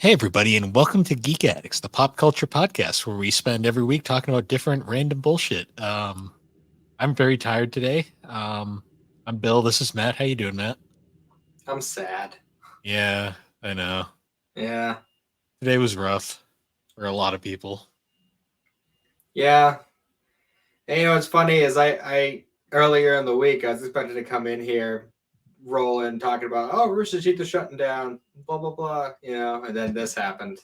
Hey, everybody, and welcome to Geek Addicts, the pop culture podcast where we spend every week talking about different random bullshit. I'm very tired today. I'm Bill. This is Matt. How you doing, Matt? I'm sad. Yeah, I know. Yeah. Today was rough for a lot of people. Yeah. And what's funny is I earlier in the week I was expected to come in here rolling talking about Rooster Teeth is shutting down, blah blah blah, and then this happened.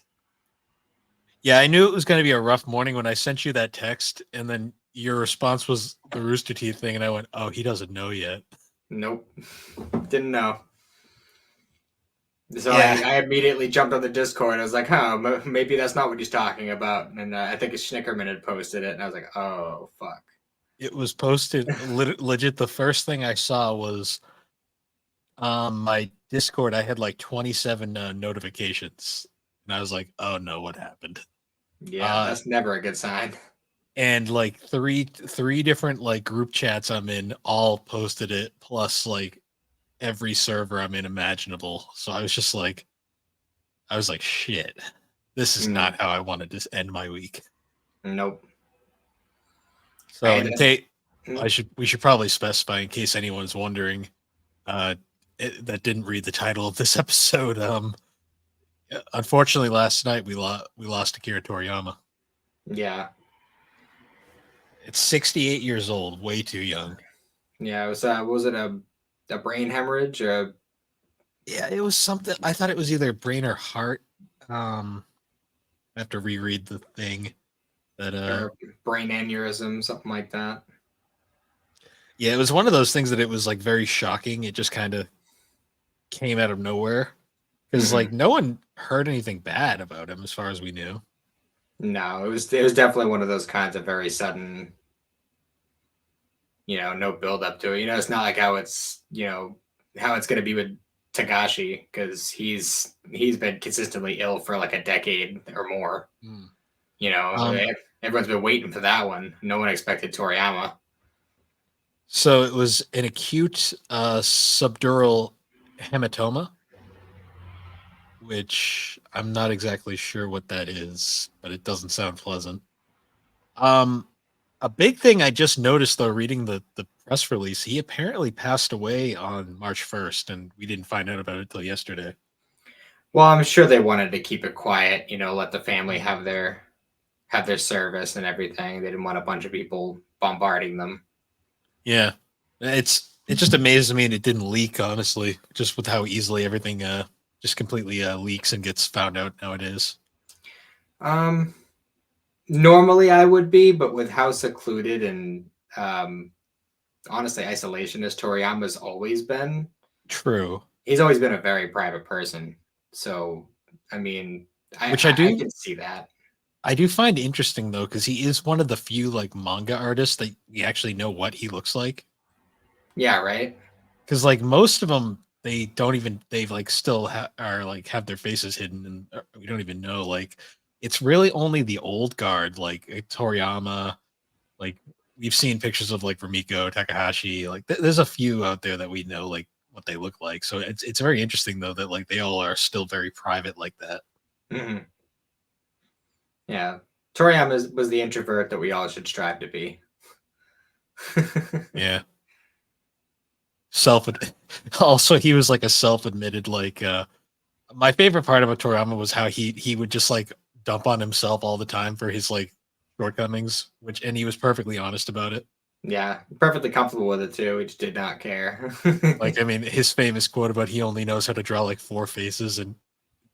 Yeah, I knew it was going to be a rough morning when I sent you that text, and then your response was the Rooster Teeth thing, and I went, "Oh, he doesn't know yet." Nope. Didn't know. So Yeah, I immediately jumped on the Discord. I was like, maybe that's not what he's talking about. And I think a Schnickerman had posted it, and I was like, oh fuck. it was posted legit. The first thing I saw was my Discord. I had like 27 notifications, and I was like, "Oh no, what happened?" Yeah, Uh, that's never a good sign. and like three different like group chats I'm in all posted it, plus like every server I'm in imaginable. So I was like, "Shit, this is Mm, not how I wanted to end my week." nope. So Hey, in that's case we should probably specify in case anyone's wondering uh, that didn't read the title of this episode. Unfortunately, last night we lost Akira Toriyama. yeah. It's 68 years old, way too young. Yeah, it was it a brain hemorrhage or Yeah, it was something. I thought it was either brain or heart. Um, I have to reread the thing. That or brain aneurysm, something like that? yeah, it was one of those things that it was like very shocking. It just kind of came out of nowhere because Hmm. like no one heard anything bad about him as far as we knew. No, it was definitely one of those kinds of very sudden, no build up to it. It's not like how it's going to be with Tagashi because he's been consistently ill for like a decade or more. Hmm. You know, Um, everyone's been waiting for that one. No one expected Toriyama. so it was an acute subdural hematoma, which I'm not exactly sure what that is, but it doesn't sound pleasant. Um, a big thing I just noticed though, reading the press release, he apparently passed away on March 1st, and we didn't find out about it till yesterday. Well, I'm sure they wanted to keep it quiet. Let the family Mm. have their service and everything. They didn't want a bunch of people bombarding them. Yeah, it just amazes me, and it didn't leak honestly, just with how easily everything just completely leaks and gets found out nowadays. Um, Normally I would be, but with how secluded and um, honestly isolationist Toriyama's always been, True, he's always been a very private person. So, I mean, I which I, I can see that. I do find interesting though, because he is one of the few like manga artists that we actually know what he looks like. Yeah, right. Because like most of them they don't even they've like still are like have their faces hidden, and we don't even know like it's really only the old guard like Toriyama. Like we've seen pictures of like Rumiko Takahashi, like there's a few out there that we know like what they look like, so it's very interesting though that like they all are still very private like that. Hmm. Yeah, Toriyama was the introvert that we all should strive to be. Yeah, self also he was like a self-admitted like my favorite part about Toriyama was how he would just like dump on himself all the time for his like shortcomings, which and he was perfectly honest about it. Yeah, perfectly comfortable with it too. He just did not care. Like I mean, his famous quote about he only knows how to draw like four faces, and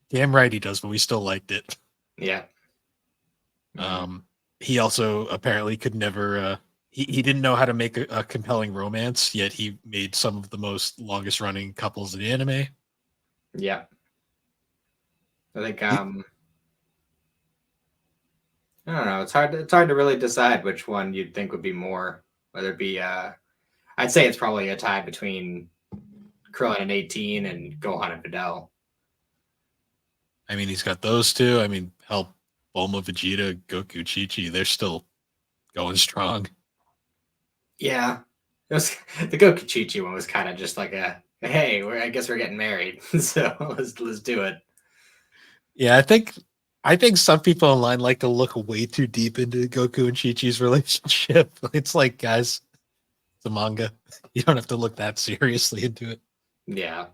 damn right he does, but we still liked it. Yeah. Mm. Um, he also apparently could never. He didn't know how to make a compelling romance, yet he made some of the most longest running couples in anime. Yeah. I think He, I don't know. It's hard to really decide which one you'd think would be more. Whether it be I'd say it's probably a tie between Krillin and 18 and Gohan and Videl. I mean, he's got those two. I mean, hell, Bulma, Vegeta, Goku, Chi Chi, they're still going strong. Yeah. It was, the Goku Chi Chi one was kind of just like a hey, I guess we're getting married, so let's do it. Yeah, I think some people online like to look way too deep into Goku and Chi-Chi's relationship. It's like, guys, it's a manga. You don't have to look that seriously into it. Yeah.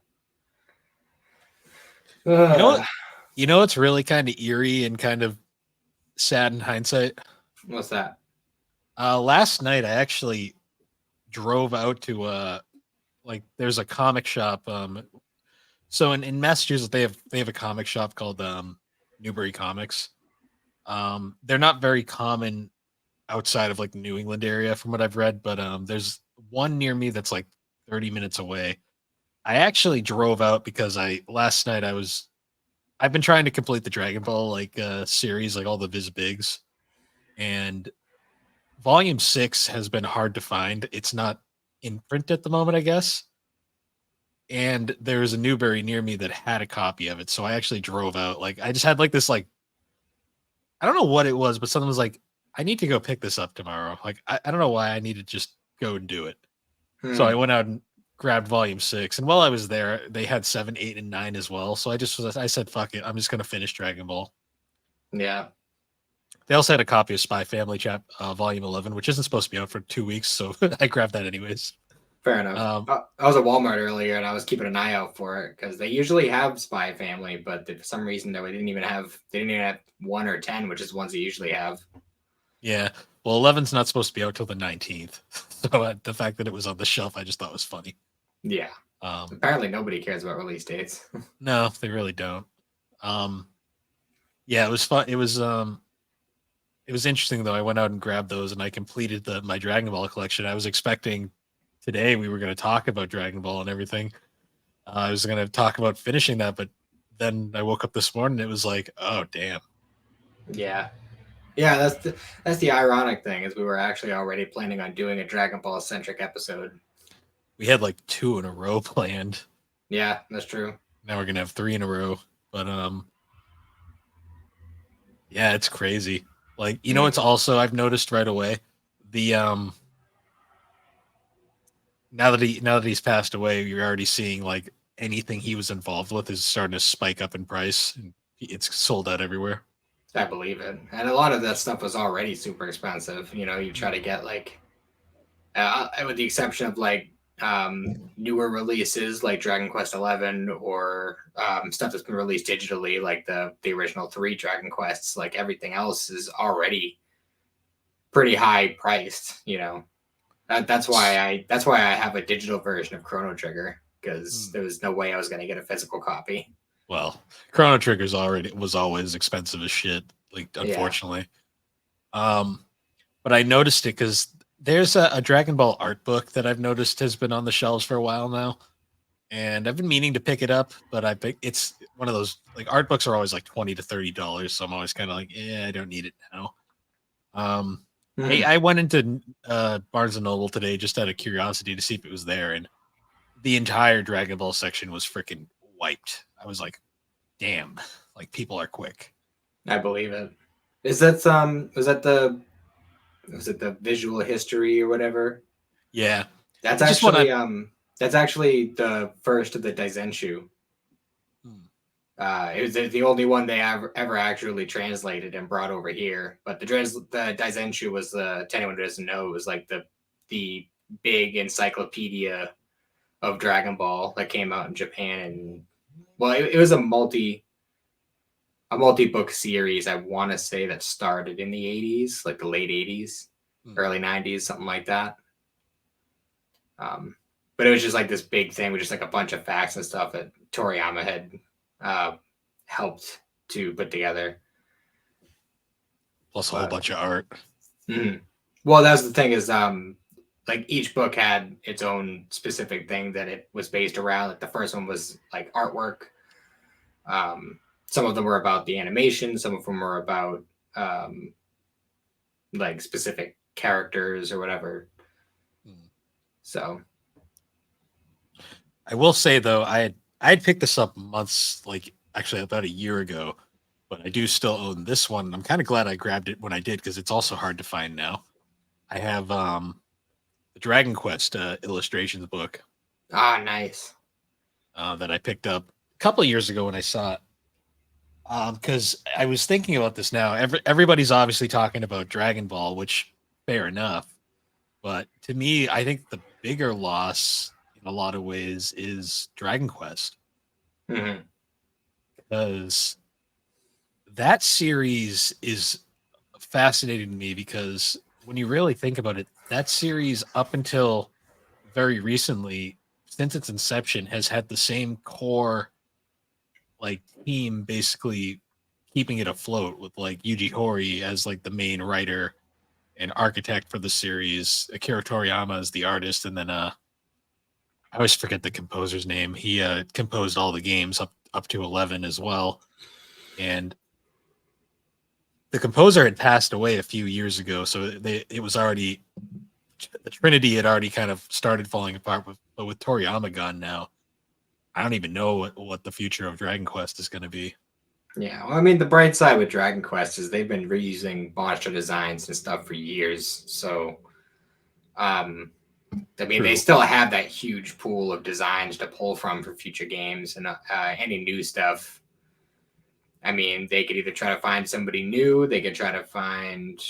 You know Ugh. what? You know what's really kind of eerie and kind of sad in hindsight? What's that? Last night I actually drove out to like there's a comic shop. So in Massachusetts they have a comic shop called Newbury Comics. They're not very common outside of like the New England area from what I've read, but there's one near me that's like 30 minutes away. I actually drove out because I last night I've been trying to complete the Dragon Ball like series, like all the Viz Bigs, and volume 6 has been hard to find. It's not in print at the moment, I guess. And there was a Newberry near me that had a copy of it. So I actually drove out. Like I just had like this like I don't know what it was, but someone was like, I need to go pick this up tomorrow. Like I don't know why I need to just go and do it. So I Hmm. went out and grabbed volume 6. And while I was there, they had 7, 8, and 9 as well. So I said, fuck it. I'm just gonna finish Dragon Ball. Yeah. They also had a copy of Spy Family Volume 11, which isn't supposed to be out for 2 weeks, so I grabbed that anyways. Fair enough. Um, I was at Walmart earlier and I was keeping an eye out for it because they usually have Spy Family, but for some reason they didn't even have 1 or 10, which is the ones they usually have. yeah, well, 11's not supposed to be out till the 19th, so the fact that it was on the shelf, I just thought was funny. Yeah. Um, Apparently nobody cares about release dates. no, they really don't. Um, yeah, it was fun. It was interesting though. I went out and grabbed those, and I completed my Dragon Ball collection. I was expecting today we were going to talk about Dragon Ball and everything. I was going to talk about finishing that, but then I woke up this morning. And it was like, oh damn. Yeah. Yeah, that's the ironic thing is we were actually already planning on doing a Dragon Ball centric episode. We had like 2 in a row planned. Yeah, that's true. Now we're gonna have 3 in a row. But yeah, it's crazy. Like, it's Mm. also I've noticed right away the now that he's passed away, you're already seeing like anything he was involved with is starting to spike up in price, and it's sold out everywhere. I believe it. And a lot of that stuff was already super expensive. You try to get like with the exception of like newer releases like Dragon Quest 11 or stuff that's been released digitally, like the original 3 Dragon Quests. Like everything else is already pretty high priced. That's why I have a digital version of Chrono Trigger because Hmm. there was no way I was going to get a physical copy. Well, Chrono Trigger's already was always expensive as shit. Like, Yeah, unfortunately. Um, but I noticed it because there's a Dragon Ball art book that I've noticed has been on the shelves for a while now, and I've been meaning to pick it up, but it's one of those like art books are always like $20 to $30, so I'm always kind of like, I don't need it now. Um, I Mhm. I went into Barnes and Noble today just out of curiosity to see if it was there, and the entire Dragon Ball section was freaking wiped. I was like, damn, like people are quick. I believe it. Is that some? Was it the visual history or whatever? Yeah, That's it's just what actually I'm. that's actually the first of the Daizenshu. Hmm. It was the only one they ever actually translated and brought over here. But the Daizenshu was to anyone who doesn't know, it was like the big encyclopedia of Dragon Ball that came out in Japan. And well, it was a multi book series. I want to say that started in the 80s, like the late 80s, Hmm. early 90s, something like that. Um, but it was just like this big thing with just like a bunch of facts and stuff that Toriyama had uh, helped to put together. Plus a whole But bunch of art. mhm. Well, that's the thing is, like each book had its own specific thing that it was based around. Like the first one was like artwork. Some of them were about the animation. Some of them were about um, like specific characters or whatever. Hmm. So I will say though, I had picked this up months, like actually about a year ago, but I do still own this one. I'm kind of glad I grabbed it when I did because it's also hard to find now. I have the Dragon Quest illustrations book nice. that I picked up a couple of years ago when I saw it. Because I was thinking about this now. Everybody's obviously talking about Dragon Ball, which fair enough. But to me, I think the bigger loss in a lot of ways is Dragon Quest Hmm. because that series is fascinating to me because when you really think about it, that series up until very recently, since its inception, has had the same core like team basically keeping it afloat with like Yuji Horii as like the main writer and architect for the series, Akira Toriyama is the artist, and then I always forget the composer's name. He composed all the games up to 11 as well. And the composer had passed away a few years ago, so it was already the Trinity had already kind of started falling apart. But with Toriyama gone now, I don't even know what the future of Dragon Quest is going to be. Yeah, well, I mean, the bright side with Dragon Quest is they've been reusing monster designs and stuff for years. So, um, I mean, they True. still have that huge pool of designs to pull from for future games and any new stuff. I mean, they could either try to find somebody new, they could try to find,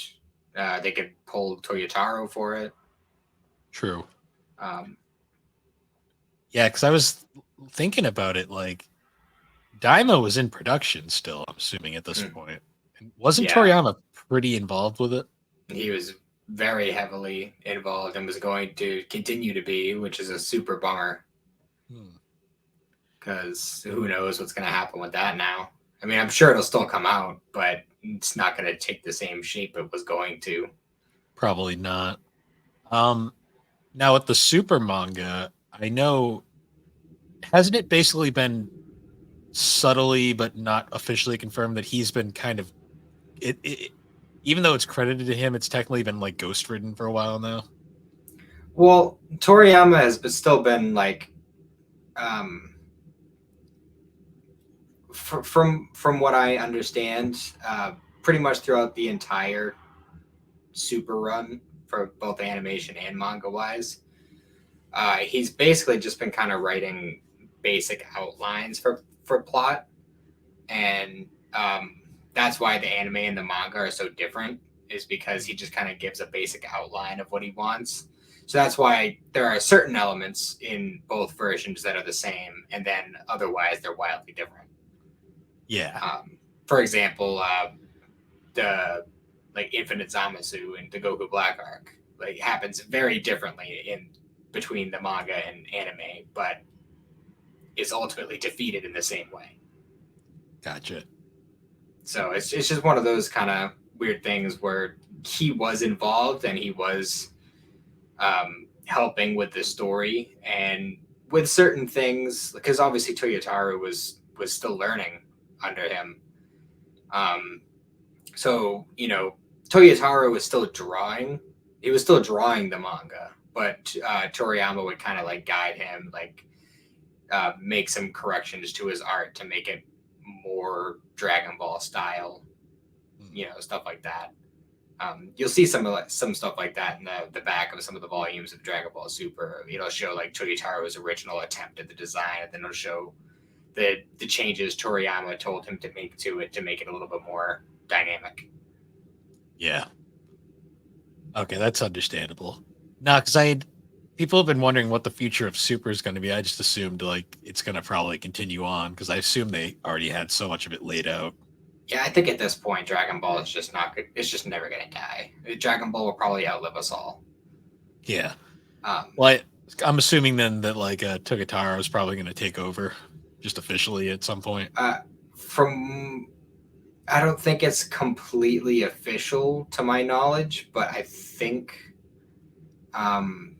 they could pull Toyotaro for it. True. Um, Yeah, because I was thinking about it. Like Daima was in production still. I'm assuming at this point. And wasn't yeah, Toriyama pretty involved with it? he was very heavily involved and was going to continue to be, which is a super bummer Hmm. because who knows what's going to happen with that now. I mean, I'm sure it'll still come out, but it's not going to take the same shape it was going to. Probably not. Um, Now with the Super manga, I know hasn't it basically been subtly but not officially confirmed that he's been kind of it even though it's credited to him, it's technically been like ghost ridden for a while now. Well, Toriyama has still been like, um, from what I understand, pretty much throughout the entire Super run for both animation and manga wise. He's basically just been kind of writing basic outlines for plot, and that's why the anime and the manga are so different. Is because he just kind of gives a basic outline of what he wants. So that's why there are certain elements in both versions that are the same, and then otherwise they're wildly different. Yeah. For example, the like Infinite Zamasu and the Goku Black arc like happens very differently in between the manga and anime, but is ultimately defeated in the same way. Gotcha. So it's just one of those kind of weird things where he was involved and he was helping with the story and with certain things because obviously Toyotaro was still learning under him. Um, so Toyotaro was still drawing. He was still drawing the manga, but Toriyama would kind of like guide him, like make some corrections to his art to make it more Dragon Ball style, stuff like that. You'll see some stuff like that in the back of some of the volumes of Dragon Ball Super. It'll show like Toyotaro's original attempt at the design, and then it'll show the changes Toriyama told him to make to it to make it a little bit more dynamic. Yeah. Okay, that's understandable. No, because people have been wondering what the future of Super is going to be. I just assumed like it's going to probably continue on because I assume they already had so much of it laid out. Yeah, I think at this point, Dragon Ball is just not good. It's just never going to die. Dragon Ball will probably outlive us all. Yeah. Um, Well, I'm assuming then that like Togataro is probably going to take over just officially at some point. from I don't think it's completely official to my knowledge, but um,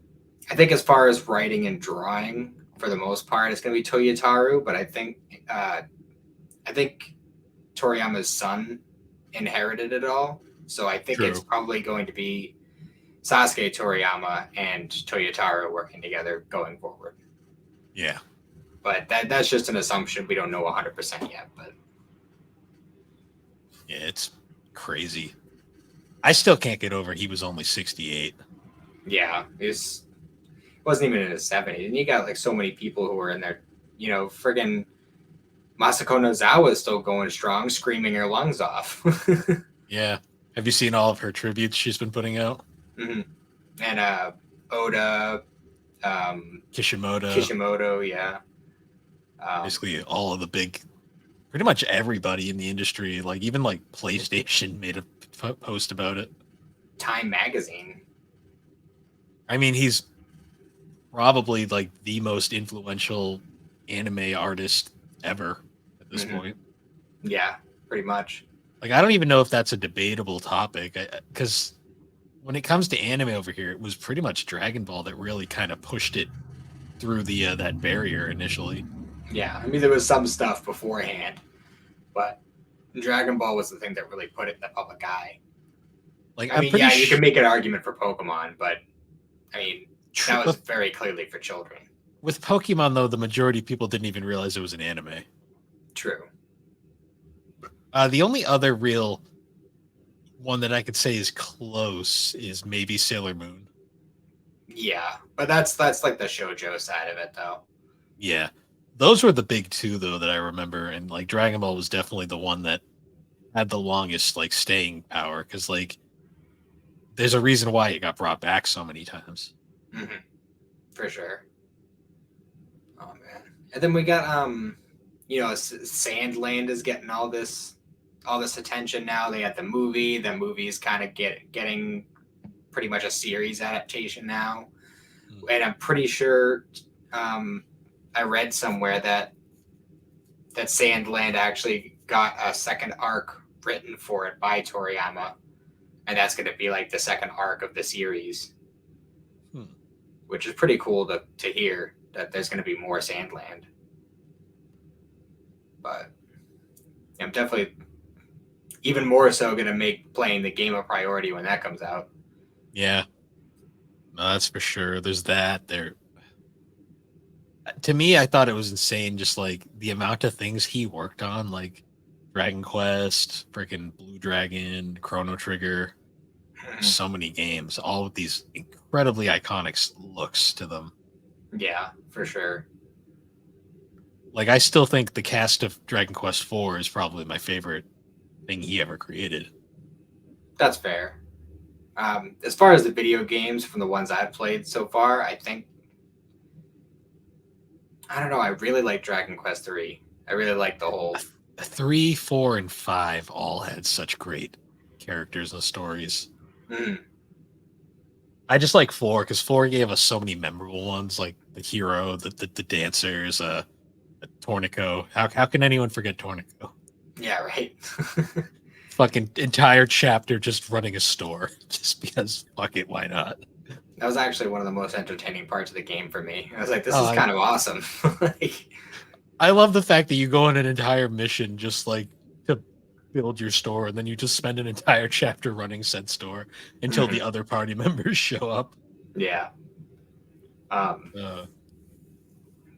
I think as far as writing and drawing, for the most part, it's going to be Toyotaru. But I think Toriyama's son inherited it all, so I think it's True. probably going to be Sasuke Toriyama and Toyotaru working together going forward. Yeah. But that's just an assumption. We don't know 100% yet. But Yeah, it's crazy. I still can't get over he was only 68. yeah, it wasn't even in his 70s. And you got like so many people who were in there, friggin' Masako Nozawa is still going strong, screaming her lungs off. Yeah. Have you seen all of her tributes she's been putting out? Mm-hmm. And Oda, Kishimoto, Kishimoto, yeah. basically all of the big, pretty much everybody in the industry, like even like PlayStation made a post about it. Time Magazine. I mean, he's probably like the most influential anime artist ever at this point. Yeah, pretty much. Like, I don't even know if that's a debatable topic because when it comes to anime over here, it was pretty much Dragon Ball that really kind of pushed it through the that barrier initially. Yeah, I mean, there was some stuff beforehand, but Dragon Ball was the thing that really put it in the public eye. Like, I I'm mean, pretty yeah, you can make an argument for Pokemon, but I mean, that was with, very clearly for children. with Pokemon though, the majority of people didn't even realize it was an anime. True. The only other real one that I could say is close is maybe Sailor Moon. Yeah, but that's like the shoujo side of it, though. Yeah, those were the big two though that I remember, and like Dragon Ball was definitely the one that had the longest like staying power because like there's a reason why it got brought back so many times. Mm-hmm. For sure. Oh man, and then we got Sandland is getting all this attention now. They had the movie. The movie's kind of getting pretty much a series adaptation now, and I'm pretty sure I read somewhere that Sandland actually got a second arc written for it by Toriyama, and that's going to be like the second arc of the series, which is pretty cool to hear that there's going to be more Sandland. But I'm definitely even more so going to make playing the game a priority when that comes out. Yeah, no, that's for sure. There's that. There, to me, I thought it was insane, just like the amount of things he worked on, like Dragon Quest, freaking Blue Dragon, Chrono Trigger. So many games, all with these incredibly iconic looks to them. Yeah, for sure. Like, I still think the cast of Dragon Quest IV is probably my favorite thing he ever created. That's fair. As far as the video games from the ones I've played so far, I think I don't know. I really like Dragon Quest III. I really like the whole 3, 4, and 5 all had such great characters and stories. I just like 4 because 4 gave us so many memorable ones, like the hero, the dancers, Tornico. How can anyone forget Tornico? Yeah, right. Fucking entire chapter just running a store, just because fuck it, why not? That was actually one of the most entertaining parts of the game for me. I was like, this is kind of awesome. I love the fact that you go on an entire mission just like to build your store, and then you just spend an entire chapter running said store until the other party members show up. Yeah. But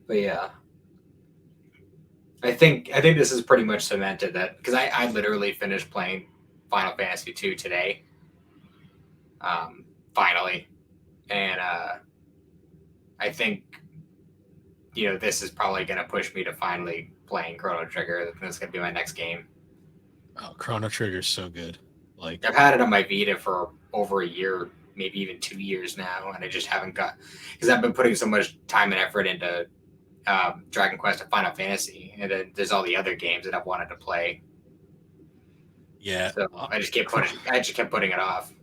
yeah. I think this is pretty much cemented that because I literally finished playing Final Fantasy II today. Finally. And I think this is probably going to push me to finally playing Chrono Trigger. That's going to be my next game. Oh, Chrono Trigger is so good. Like, I've had it on my Vita for over a year, maybe even 2 years now, and I just haven't got because I've been putting so much time and effort into Dragon Quest and Final Fantasy, and then there's all the other games that I've wanted to play. Yeah, so I just kept putting it off.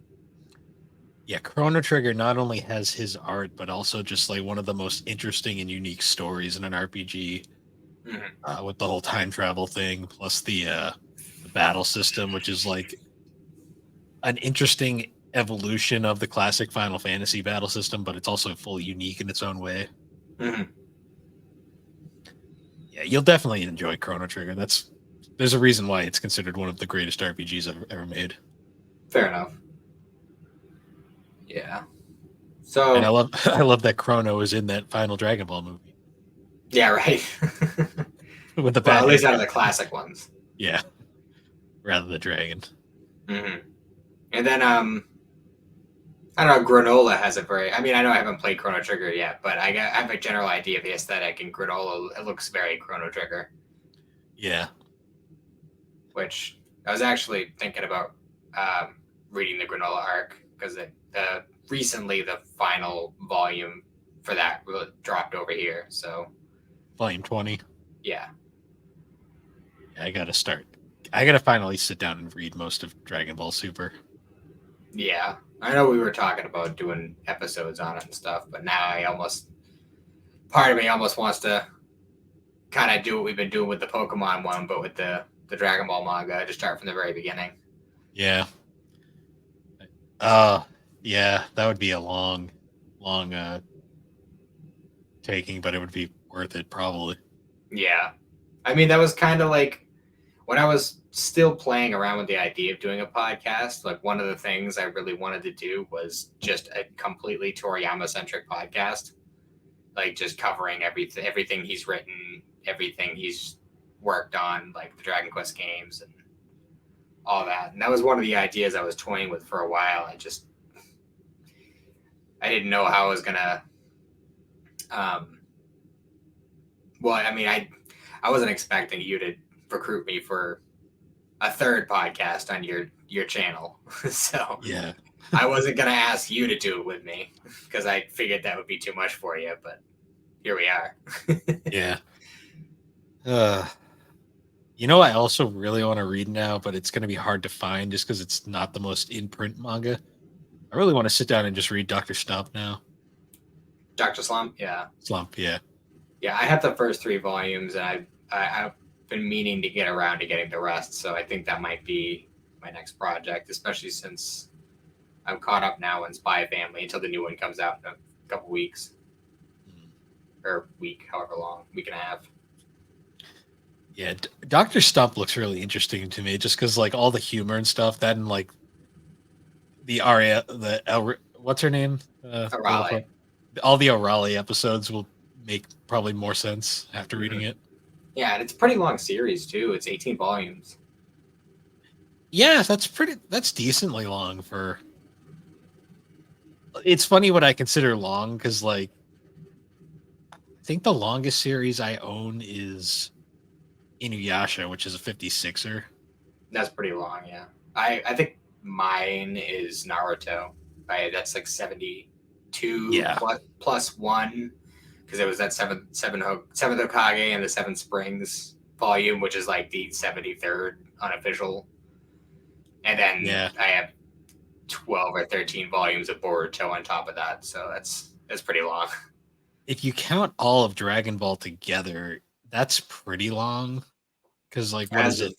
Yeah, Chrono Trigger not only has his art, but also just like one of the most interesting and unique stories in an RPG, with the whole time travel thing, plus the battle system, which is like an interesting evolution of the classic Final Fantasy battle system, but it's also fully unique in its own way. Yeah, you'll definitely enjoy Chrono Trigger. There's a reason why it's considered one of the greatest RPGs ever made. Fair enough. Yeah. So and I love that Chrono is in that final Dragon Ball movie. Yeah, right. With the at least out of the classic ones. Yeah. Rather than the dragon. And then I don't know, Granola has a very I know I haven't played Chrono Trigger yet, but I have a general idea of the aesthetic, and Granola, it looks very Chrono Trigger. Yeah. which I was actually thinking about reading the Granola arc because recently the final volume for that dropped over here. So Volume 20. yeah, Yeah, I gotta start. I gotta finally sit down and read most of Dragon Ball Super. yeah. I know we were talking about doing episodes on it and stuff, but now part of me almost wants to kind of do what we've been doing with the Pokemon one, but with the Dragon Ball manga, just start from the very beginning. Yeah. Uh yeah, that would be a long taking, but it would be worth it probably. Yeah. I mean, that was kind of like when I was still playing around with the idea of doing a podcast, like one of the things I really wanted to do was just a completely Toriyama centric podcast, like just covering everything he's written, everything he's worked on, like the Dragon Quest games and all that. And that was one of the ideas I was toying with for a while. I didn't know how I was gonna. Well, I mean, I wasn't expecting you to recruit me for a third podcast on your channel, so Yeah. I wasn't gonna ask you to do it with me because I figured that would be too much for you. But here we are. Yeah. Uh you know, I also really want to read now, but it's going to be hard to find just because it's not the most in print manga. I really want to sit down and just read Dr. Stump now. Dr. Slump, yeah, Slump, yeah. yeah. I have the first 3 volumes, and I've been meaning to get around to getting the rest. So I think that might be my next project, especially since I'm caught up now in Spy Family until the new one comes out in a couple weeks Mm. or week, however long, week and a half. Yeah, Dr. Stump looks really interesting to me just because, like, all the humor and stuff, that and, like, the Aria, what's her name? The little Raleigh. friend. All the O'Reilly episodes will make probably more sense after reading Mm-hmm. it. Yeah, and it's a pretty long series too. It's 18 volumes. Yeah, that's decently long for. It's funny what I consider long because, like, I think the longest series I own is Inuyasha, which is a 56er. That's pretty long, yeah. I think mine is Naruto. That's like 72 Yeah. plus one because it was that seventh Hokage and the Seven Springs volume, which is like the 73rd unofficial. And then Yeah. I have 12 or 13 volumes of Boruto on top of that, so that's pretty long. If you count all of Dragon Ball together, that's pretty long. Because, like, what is As it? of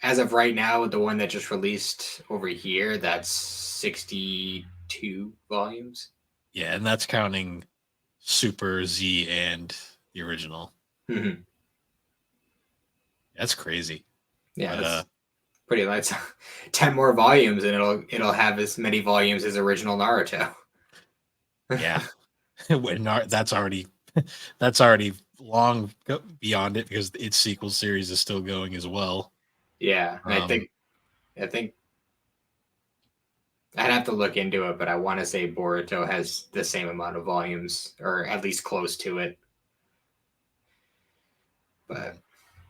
as of right now, the one that just released over here, that's 62 volumes. Yeah, and that's counting Super Z and the original. Mm-hmm. That's crazy. Yeah, But that's pretty light. 10 more volumes, and it'll have as many volumes as original Naruto. yeah, that's already that's already long beyond it because its sequel series is still going as well. Yeah, and Um, I think I'd have to look into it, but I want to say Boruto has the same amount of volumes, or at least close to it. But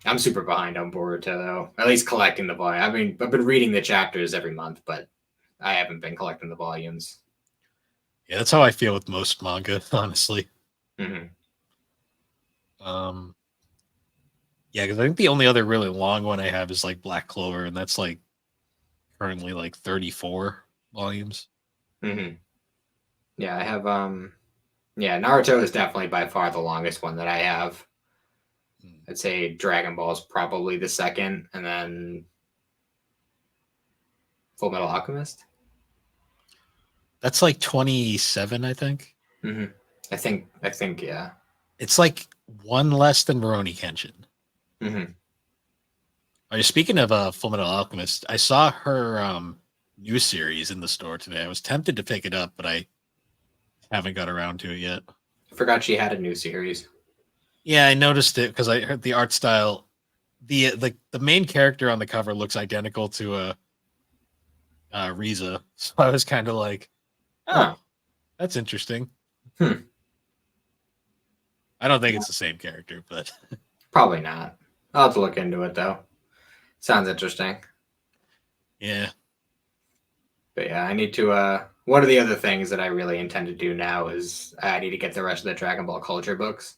I'm super behind on Boruto though. At least collecting the volume. I mean, I've been reading the chapters every month, but I haven't been collecting the volumes. yeah, that's how I feel with most manga, honestly. Mm-hmm. Um, yeah, because I think the only other really long one I have is like Black Clover, and that's like currently like 34 volumes. Mm-hmm. Yeah, I have. Yeah, Naruto is definitely by far the longest one that I have. Hmm. I'd say Dragon Ball is probably the second, and then Full Metal Alchemist. That's like 27, I think. Mm-hmm. I think, yeah. It's like one less than Rurouni Kenshin. Mm-hmm. Are you speaking of Full Metal Alchemist? I saw her new series in the store today. I was tempted to pick it up, but I haven't got around to it yet. I forgot she had a new series. Yeah, I noticed it because I heard the art style. The main character on the cover looks identical to Riza, so I was kind of like, Oh, oh, that's interesting. hmm. I don't think it's the same character, but Probably not. I'll have to look into it though. Sounds interesting. Yeah. But yeah, I need to. One of the other things that I really intend to do now is I need to get the rest of the Dragon Ball Culture books.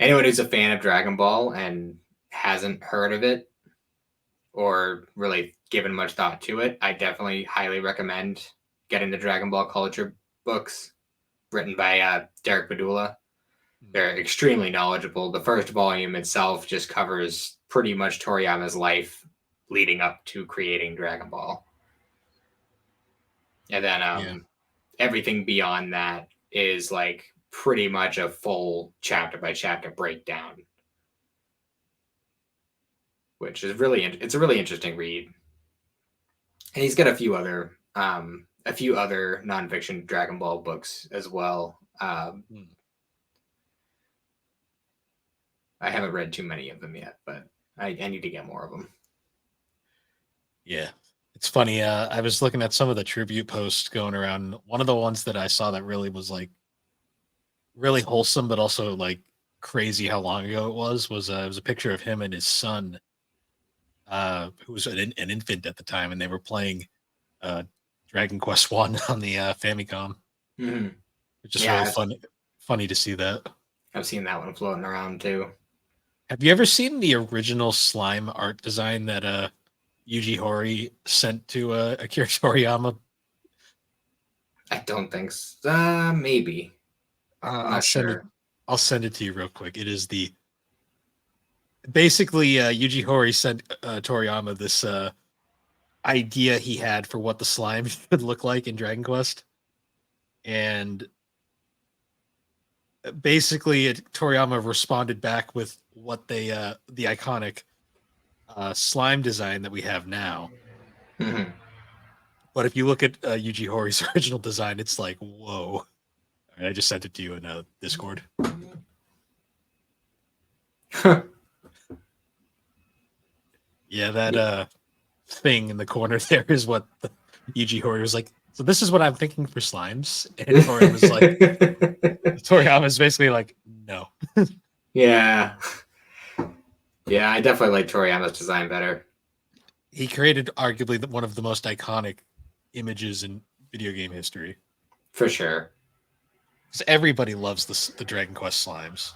Anyone who's a fan of Dragon Ball and hasn't heard of it or really given much thought to it, I definitely highly recommend getting the Dragon Ball Culture books written by Derek Badula. They're extremely knowledgeable. The first volume itself just covers pretty much Toriyama's life leading up to creating Dragon Ball. And then everything beyond that is like pretty much a full chapter by chapter breakdown, which is it's a really interesting read. And he's got a few other nonfiction Dragon Ball books as well. I haven't read too many of them yet, but I need to get more of them. Yeah. It's funny. I was looking at some of the tribute posts going around. One of the ones that I saw that really was like really wholesome, but also like crazy how long ago it was a picture of him and his son, who was an infant at the time, and they were playing Dragon Quest One on the Famicom. Mm-hmm. It's just really funny to see that. I've seen that one floating around too. Have you ever seen the original slime art design that Yuji Horii sent to Akira Toriyama? I don't think so. Maybe. I'll send it to you real quick. It is basically Yuji Horii sent Toriyama this idea he had for what the slime should look like in Dragon Quest, and basically Toriyama responded back with what the iconic slime design that we have now. Mm-hmm. But if you look at Yuji Horii's original design, it's like, whoa. I just sent it to you in Discord. Yeah, that thing in the corner there is what Yuji Horii was like. So this is what I'm thinking for slimes. And Toriyama's like, Toriyama's basically like, no. Yeah. Yeah, I definitely like Toriyama's design better. He created arguably one of the most iconic images in video game history. For sure. Because everybody loves the Dragon Quest slimes.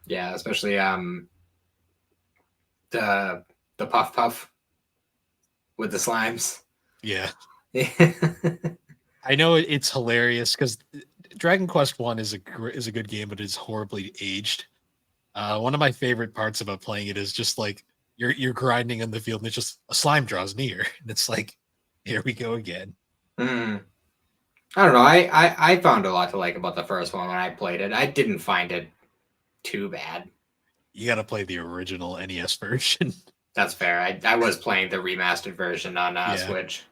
Yeah, especially the Puff Puff with the slimes. Yeah. I know it's hilarious because Dragon Quest One is a good game, but it's horribly aged. One of my favorite parts about playing it is just like you're grinding in the field and it's just a slime draws near, and it's like, here we go again. I don't know. I found a lot to like about the first one when I played it. I didn't find it too bad. You got to play the original NES version. That's fair. I was playing the remastered version on Switch.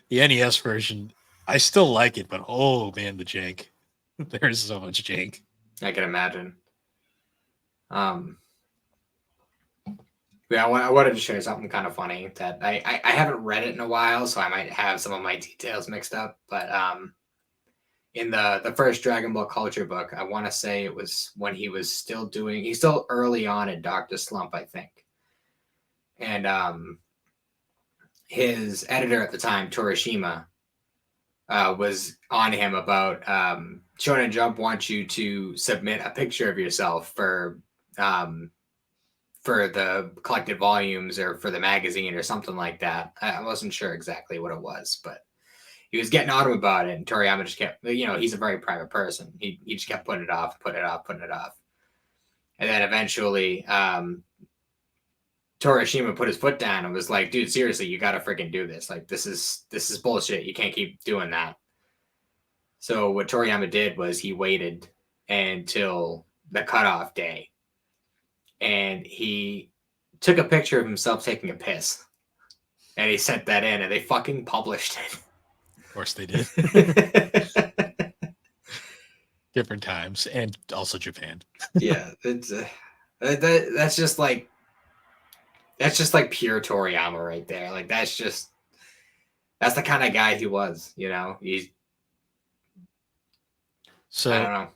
The NES version, I still like it, but oh man, the jank. There's so much jank. I can imagine. Yeah, I wanted to share something kind of funny that I haven't read it in a while, so I might have some of my details mixed up. But in the first Dragon Ball Culture book, I want to say it was when he's still early on in Dr. Slump, I think. And his editor at the time, Torishima, was on him about Shonen Jump wants you to submit a picture of yourself for the collected volumes or for the magazine or something like that. I wasn't sure exactly what it was, but he was getting on him about it, and Toriyama just kept, he's a very private person. He just kept putting it off. And then eventually, Torishima put his foot down and was like, dude, seriously, you got to freaking do this. Like, this is bullshit. You can't keep doing that. So what Toriyama did was he waited until the cutoff day, and he took a picture of himself taking a piss, and he sent that in, and they fucking published it. Of course they did. Different times, and also Japan. Yeah, it's that's just like pure Toriyama right there. Like that's the kind of guy he was. So I don't know.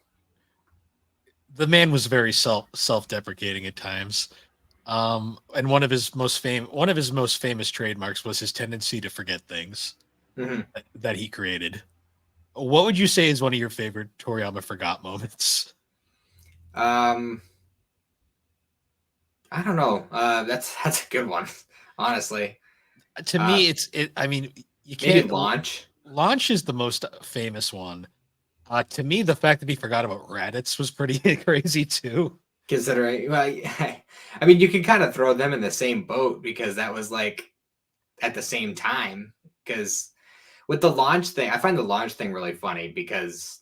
The man was very self-deprecating at times. And one of his most famous trademarks was his tendency to forget things Hmm. that he created. What would you say is one of your favorite Toriyama forgot moments? Um, I don't know. That's a good one, honestly. To Uh, me, I mean, you maybe can't. launch. Launch is the most famous one. To me, the fact that he forgot about Raditz was pretty crazy too. Considering, well, I mean, you can kind of throw them in the same boat because that was like at the same time. Because with the launch thing, I find the launch thing really funny because,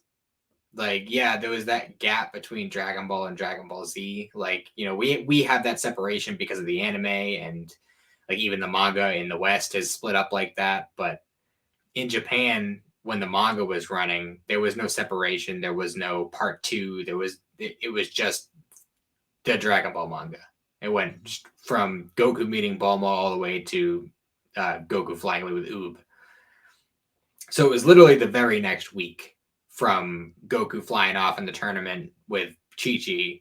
like, yeah, there was that gap between Dragon Ball and Dragon Ball Z. Like, we have that separation because of the anime, and like even the manga in the West has split up like that. But in Japan, when the manga was running, there was no separation. There was no part two. It was just the Dragon Ball manga. It went from Goku meeting Bulma all the way to Goku flying away with Oob. So it was literally the very next week from Goku flying off in the tournament with Chi Chi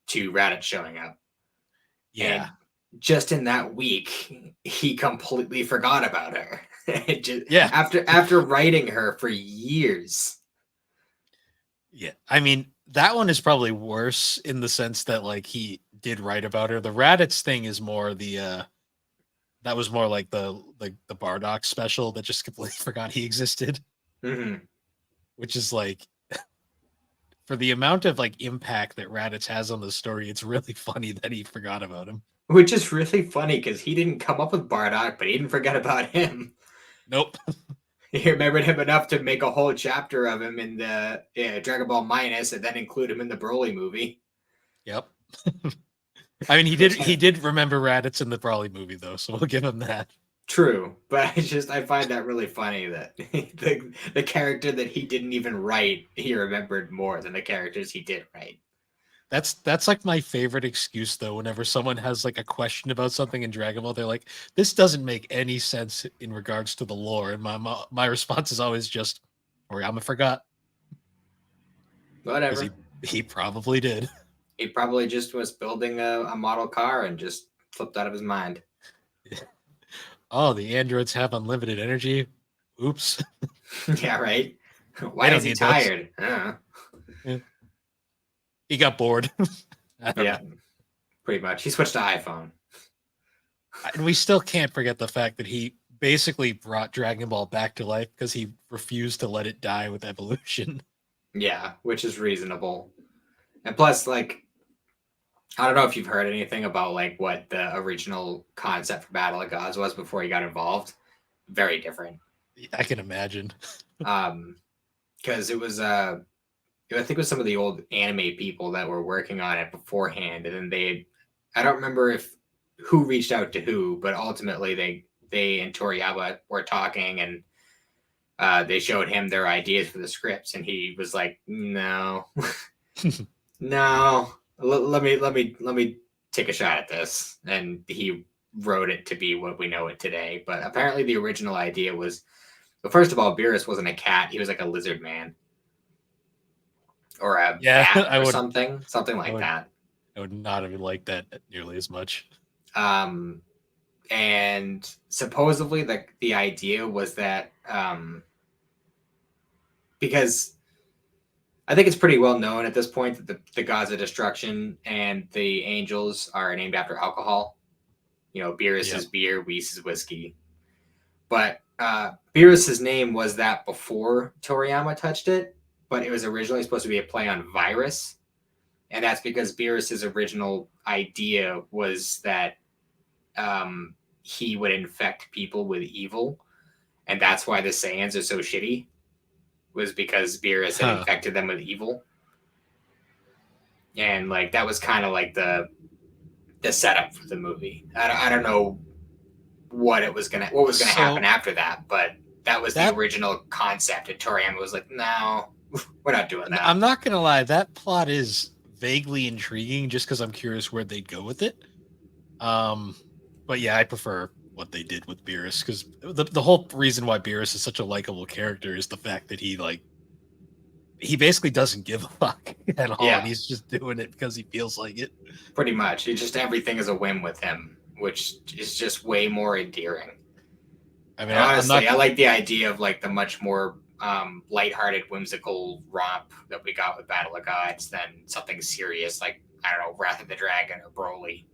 to Raditz showing up. Yeah, And just in that week, he completely forgot about her. Just, yeah, after writing her for years. yeah. I mean, that one is probably worse in the sense that like he did write about her. The Raditz thing is more the that was more like the Bardock special that just completely forgot he existed, Mm-hmm. which is like for the amount of like impact that Raditz has on the story, it's really funny that he forgot about him. Which is really funny because he didn't come up with Bardock, but he didn't forget about him. Nope. He remembered him enough to make a whole chapter of him in the Dragon Ball Minus, and then include him in the Broly movie. Yep. I mean, Which he did remember Raditz in the Brawley movie though, so we'll give him that. true, but I find that really funny that the character that he didn't even write he remembered more than the characters he did write. That's like my favorite excuse though. Whenever someone has like a question about something in Dragon Ball, they're like, "This doesn't make any sense in regards to the lore," and my response is always just, "Oriyama forgot," because Whatever. he probably did. He probably just was building a model car and just flipped out of his mind. Oh, the androids have unlimited energy. Oops, Yeah, right. they Why don't is he need those. tired? Yeah. He got bored. I don't know. Yeah, pretty much. He switched to iPhone. And we still can't forget the fact that he basically brought Dragon Ball back to life because he refused to let it die with evolution. Yeah, which is reasonable. And plus, like, I don't know if you've heard anything about like what the original concept for Battle of Gods was before he got involved. Very different. I can imagine. Um, because it was I think it was some of the old anime people that were working on it beforehand, and then I don't remember if who reached out to who, but ultimately they and Toriyama were talking, and they showed him their ideas for the scripts, and he was like, "No, no, let me take a shot at this," and he wrote it to be what we know it today. But apparently, the original idea was, well, first of all, Beerus wasn't a cat; he was like a lizard man or a Yeah, bat or something I like would, that. I would not have liked that nearly as much. Um, and supposedly the idea was that because I think it's pretty well known at this point that the gods of destruction and the angels are named after alcohol. Beerus Yep. is beer, Whis is whiskey. But Beerus's name was that before Toriyama touched it, but it was originally supposed to be a play on virus. And that's because Beerus's original idea was that he would infect people with evil, and that's why the Saiyans are so shitty. Was because Beerus had Huh. infected them with evil, and like that was kind of like the setup for the movie. I don't know what was gonna happen So after that, but that was the that original concept. And Toriyama was like, "No, we're not doing that." I'm not gonna lie, that plot is vaguely intriguing just because I'm curious where they'd go with it. Um, but yeah, I prefer what they did with Beerus because the whole reason why Beerus is such a likable character is the fact that he like he basically doesn't give a fuck at all, Yeah. and he's just doing it because he feels like it. Pretty much. It just everything is a whim with him, which is just way more endearing. I mean, And honestly, I I like the idea of like the much more lighthearted, whimsical romp that we got with Battle of Gods than something serious like, I don't know, Wrath of the Dragon or Broly.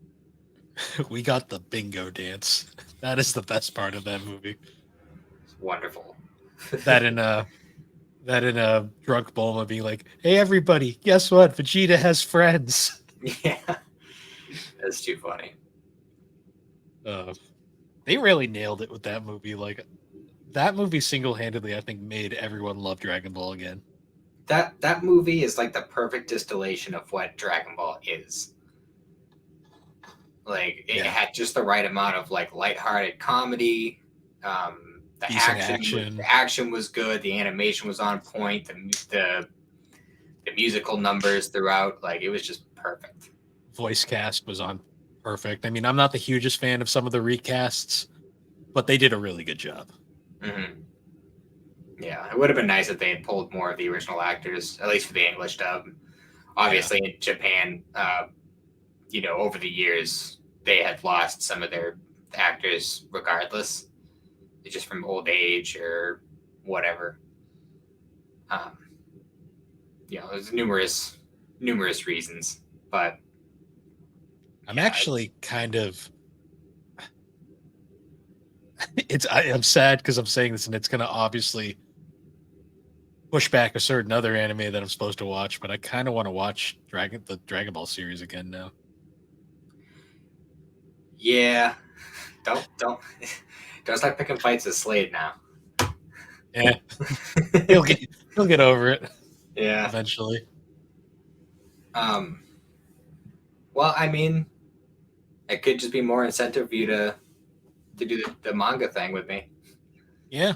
we got the bingo dance. That is the best part of that movie. It's wonderful. That in a drunk Bulma being like, "Hey everybody, guess what? Vegeta has friends." Yeah, that's too funny. They really nailed it with that movie. Like that movie single-handedly, I think, made everyone love Dragon Ball again. That movie is like the perfect distillation of what Dragon Ball is. Like it had just the right amount of like lighthearted comedy. The action was good. The animation was on point. The musical numbers throughout, like it was just perfect. Voice cast was on perfect. I mean, I'm not the hugest fan of some of the recasts, but they did a really good job. Mm-hmm. Yeah, it would have been nice if they had pulled more of the original actors, at least for the English dub. Obviously, in Japan, over the years, they had lost some of their actors regardless, just from old age or whatever. There's numerous reasons, but I'm actually kind of I'm sad because I'm saying this and it's going to obviously push back a certain other anime that I'm supposed to watch, but I kind of want to watch the Dragon Ball series again now. Yeah, don't start picking fights with Slade now. Yeah, he'll get over it. Yeah, eventually. Well, I mean, it could just be more incentive for you to do the manga thing with me. Yeah.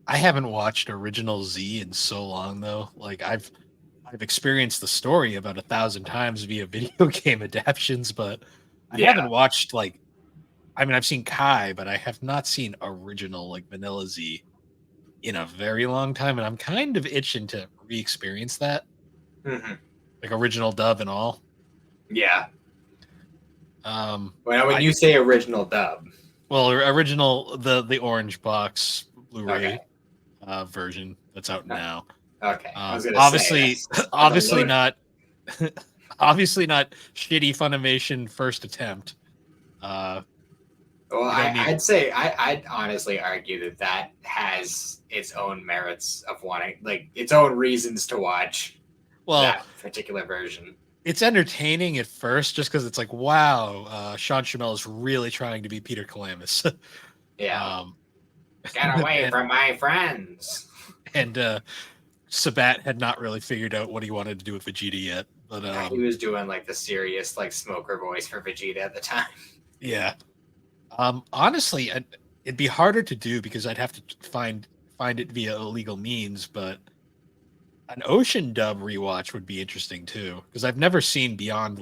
I haven't watched Original Z in so long though. Like I've experienced the story about 1,000 times via video game adaptations, but I haven't watched I've seen Kai, but I have not seen original like Vanilla Z in a very long time, and I'm kind of itching to re-experience that. Mm-hmm. Like original dub and all. Yeah. When you say original dub, well, original the orange box Blu-ray version that's out now. Okay, I was gonna obviously, say obviously not, obviously not shitty Funimation first attempt. Well, I'd honestly argue that has its own merits of wanting, like its own reasons to watch that particular version. It's entertaining at first just because it's like, wow, Sean Chamel is really trying to be Peter Calamus. Yeah. Get away from my friends. And Sabat had not really figured out what he wanted to do with Vegeta yet. But he was doing like the serious like smoker voice for Vegeta at the time. Yeah. Honestly, it'd be harder to do because I'd have to find it via illegal means, but an Ocean dub rewatch would be interesting too, because I've never seen beyond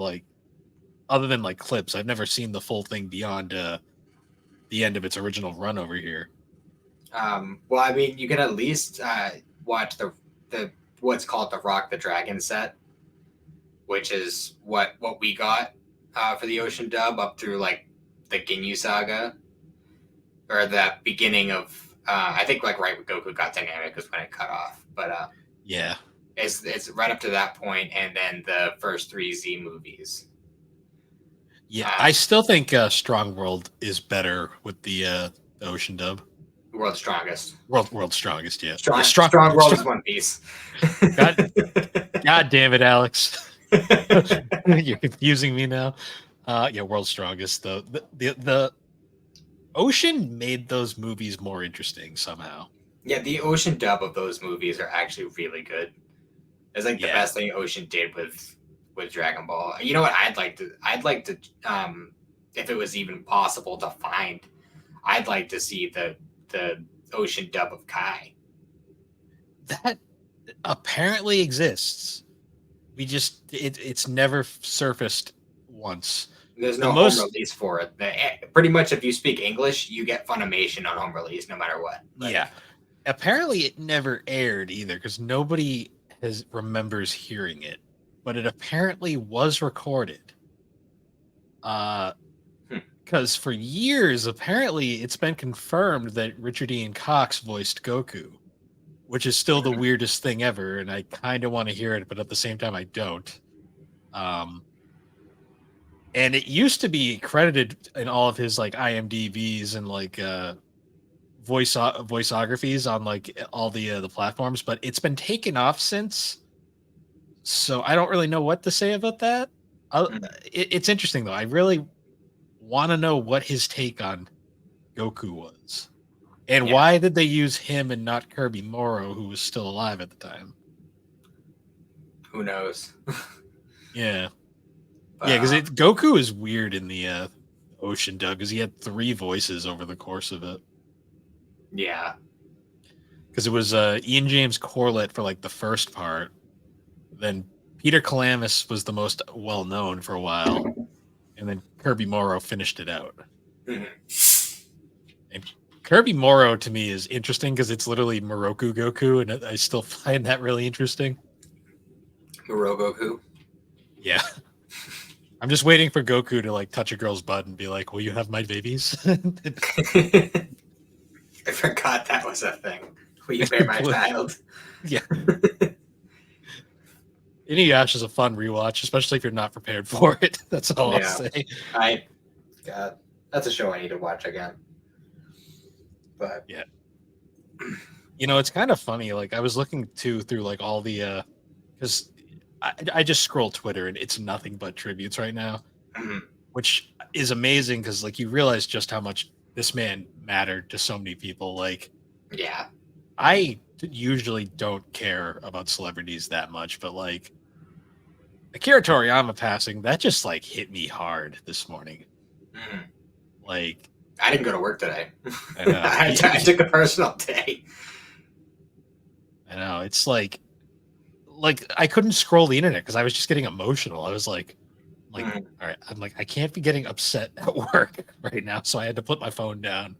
other than like clips, I've never seen the full thing beyond the end of its original run over here. Well, I mean, you can at least watch the what's called the Rock the Dragon set, which is what we got for the Ocean dub up through like the Ginyu saga, or the beginning of I think like right when Goku got dynamic was when it cut off, but yeah, it's right up to that point, and then the first 3 Z movies. Yeah, I still think Strong World is better with the Ocean dub. World's Strongest. World's Strongest, yeah. Strong World is One Piece. God damn it, Alex. You're confusing me now. Yeah, World's Strongest though. The Ocean made those movies more interesting somehow. Yeah, the Ocean dub of those movies are actually really good. It's like the best thing Ocean did with Dragon Ball. You know what I'd like to if it was even possible to find, I'd like to see the Ocean dub of Kai. That apparently exists. We just it's never surfaced once. There's no home release for it. Pretty much, if you speak English, you get Funimation on home release, no matter what. Yeah. Apparently, it never aired either because nobody remembers hearing it, but it apparently was recorded. Because for years, apparently, it's been confirmed that Richard Ian Cox voiced Goku, which is still the weirdest thing ever, and I kind of want to hear it, but at the same time, I don't. And it used to be credited in all of his like IMDb's and like voiceographies on like all the platforms, but it's been taken off since. So I don't really know what to say about that. It's interesting though. I really want to know what his take on Goku was, and why did they use him and not Kirby Morrow, who was still alive at the time? Who knows? Yeah, because Goku is weird in the Ocean dub because he had 3 voices over the course of it. Yeah, because it was Ian James Corlett for like the first part, then Peter Kalamis was the most well known for a while, and then Kirby Morrow finished it out. And Kirby Morrow to me is interesting because it's literally Moroku Goku, and I still find that really interesting. Morogoku. Yeah. I'm just waiting for Goku to like touch a girl's butt and be like, "Will you have my babies?" I forgot that was a thing. Will you bear my child? Yeah. Inuyasha is a fun rewatch, especially if you're not prepared for it. That's all I'll say. God, that's a show I need to watch again. But yeah, it's kind of funny. Like I was looking through like all the because I just scroll Twitter and it's nothing but tributes right now, which is amazing because like you realize just how much this man mattered to so many people. Like, yeah, I usually don't care about celebrities that much, but like Akira Toriyama passing, that just like hit me hard this morning. Like, I didn't go to work today. I know. I took a personal day. I know. It's like I couldn't scroll the internet because I was just getting emotional. I was like, all right, I'm like, I can't be getting upset at work right now, so I had to put my phone down.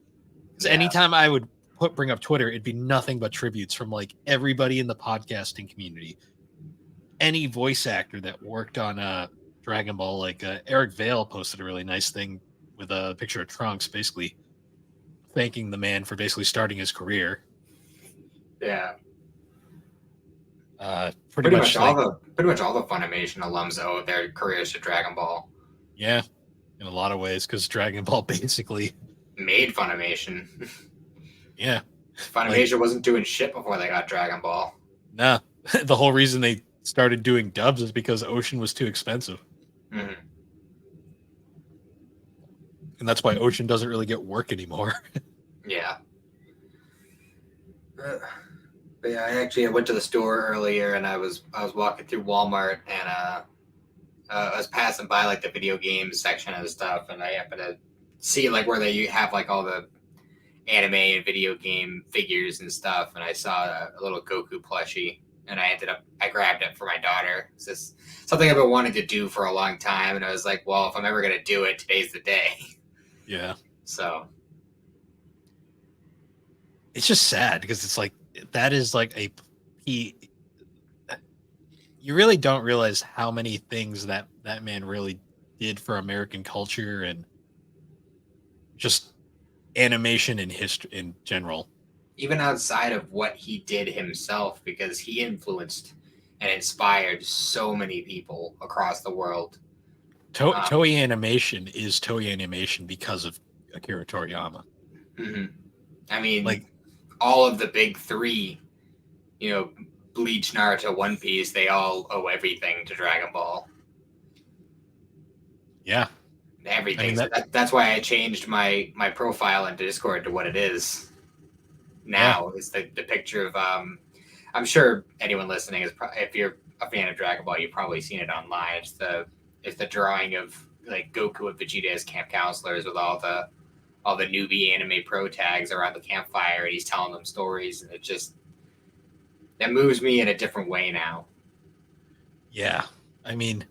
Because anytime I would bring up Twitter, it'd be nothing but tributes from like everybody in the podcasting community, any voice actor that worked on Dragon Ball. Like Eric Vale posted a really nice thing with a picture of Trunks, basically thanking the man for basically starting his career. Yeah. Pretty much all the Funimation alums owe their careers to Dragon Ball. Yeah, in a lot of ways, because Dragon Ball basically made Funimation. Yeah, Funimation wasn't doing shit before they got Dragon Ball. Nah, the whole reason they started doing dubs is because Ocean was too expensive. And that's why Ocean doesn't really get work anymore. Yeah. But yeah, I went to the store earlier and I was walking through Walmart and I was passing by like the video games section of the stuff and I happened to see like where they have like all the anime and video game figures and stuff, and I saw a little Goku plushie and I grabbed it for my daughter. It's just something I've been wanting to do for a long time, and I was like, well, if I'm ever gonna do it, today's the day. Yeah. So it's just sad because it's like that is like you really don't realize how many things that man really did for American culture and just animation and history in general. Even outside of what he did himself, because he influenced and inspired so many people across the world. Toei Animation is Toei Animation because of Akira Toriyama. I mean, like all of the big three, Bleach, Naruto, One Piece, they all owe everything to Dragon Ball. Yeah. Everything. I mean, that's why I changed my profile into Discord to what it is now. Is the picture of I'm sure anyone listening is if you're a fan of Dragon Ball, you've probably seen it online. It's the drawing of like Goku and Vegeta as camp counselors with all the newbie anime pro tags around the campfire, and he's telling them stories, and that moves me in a different way now. Yeah, I mean.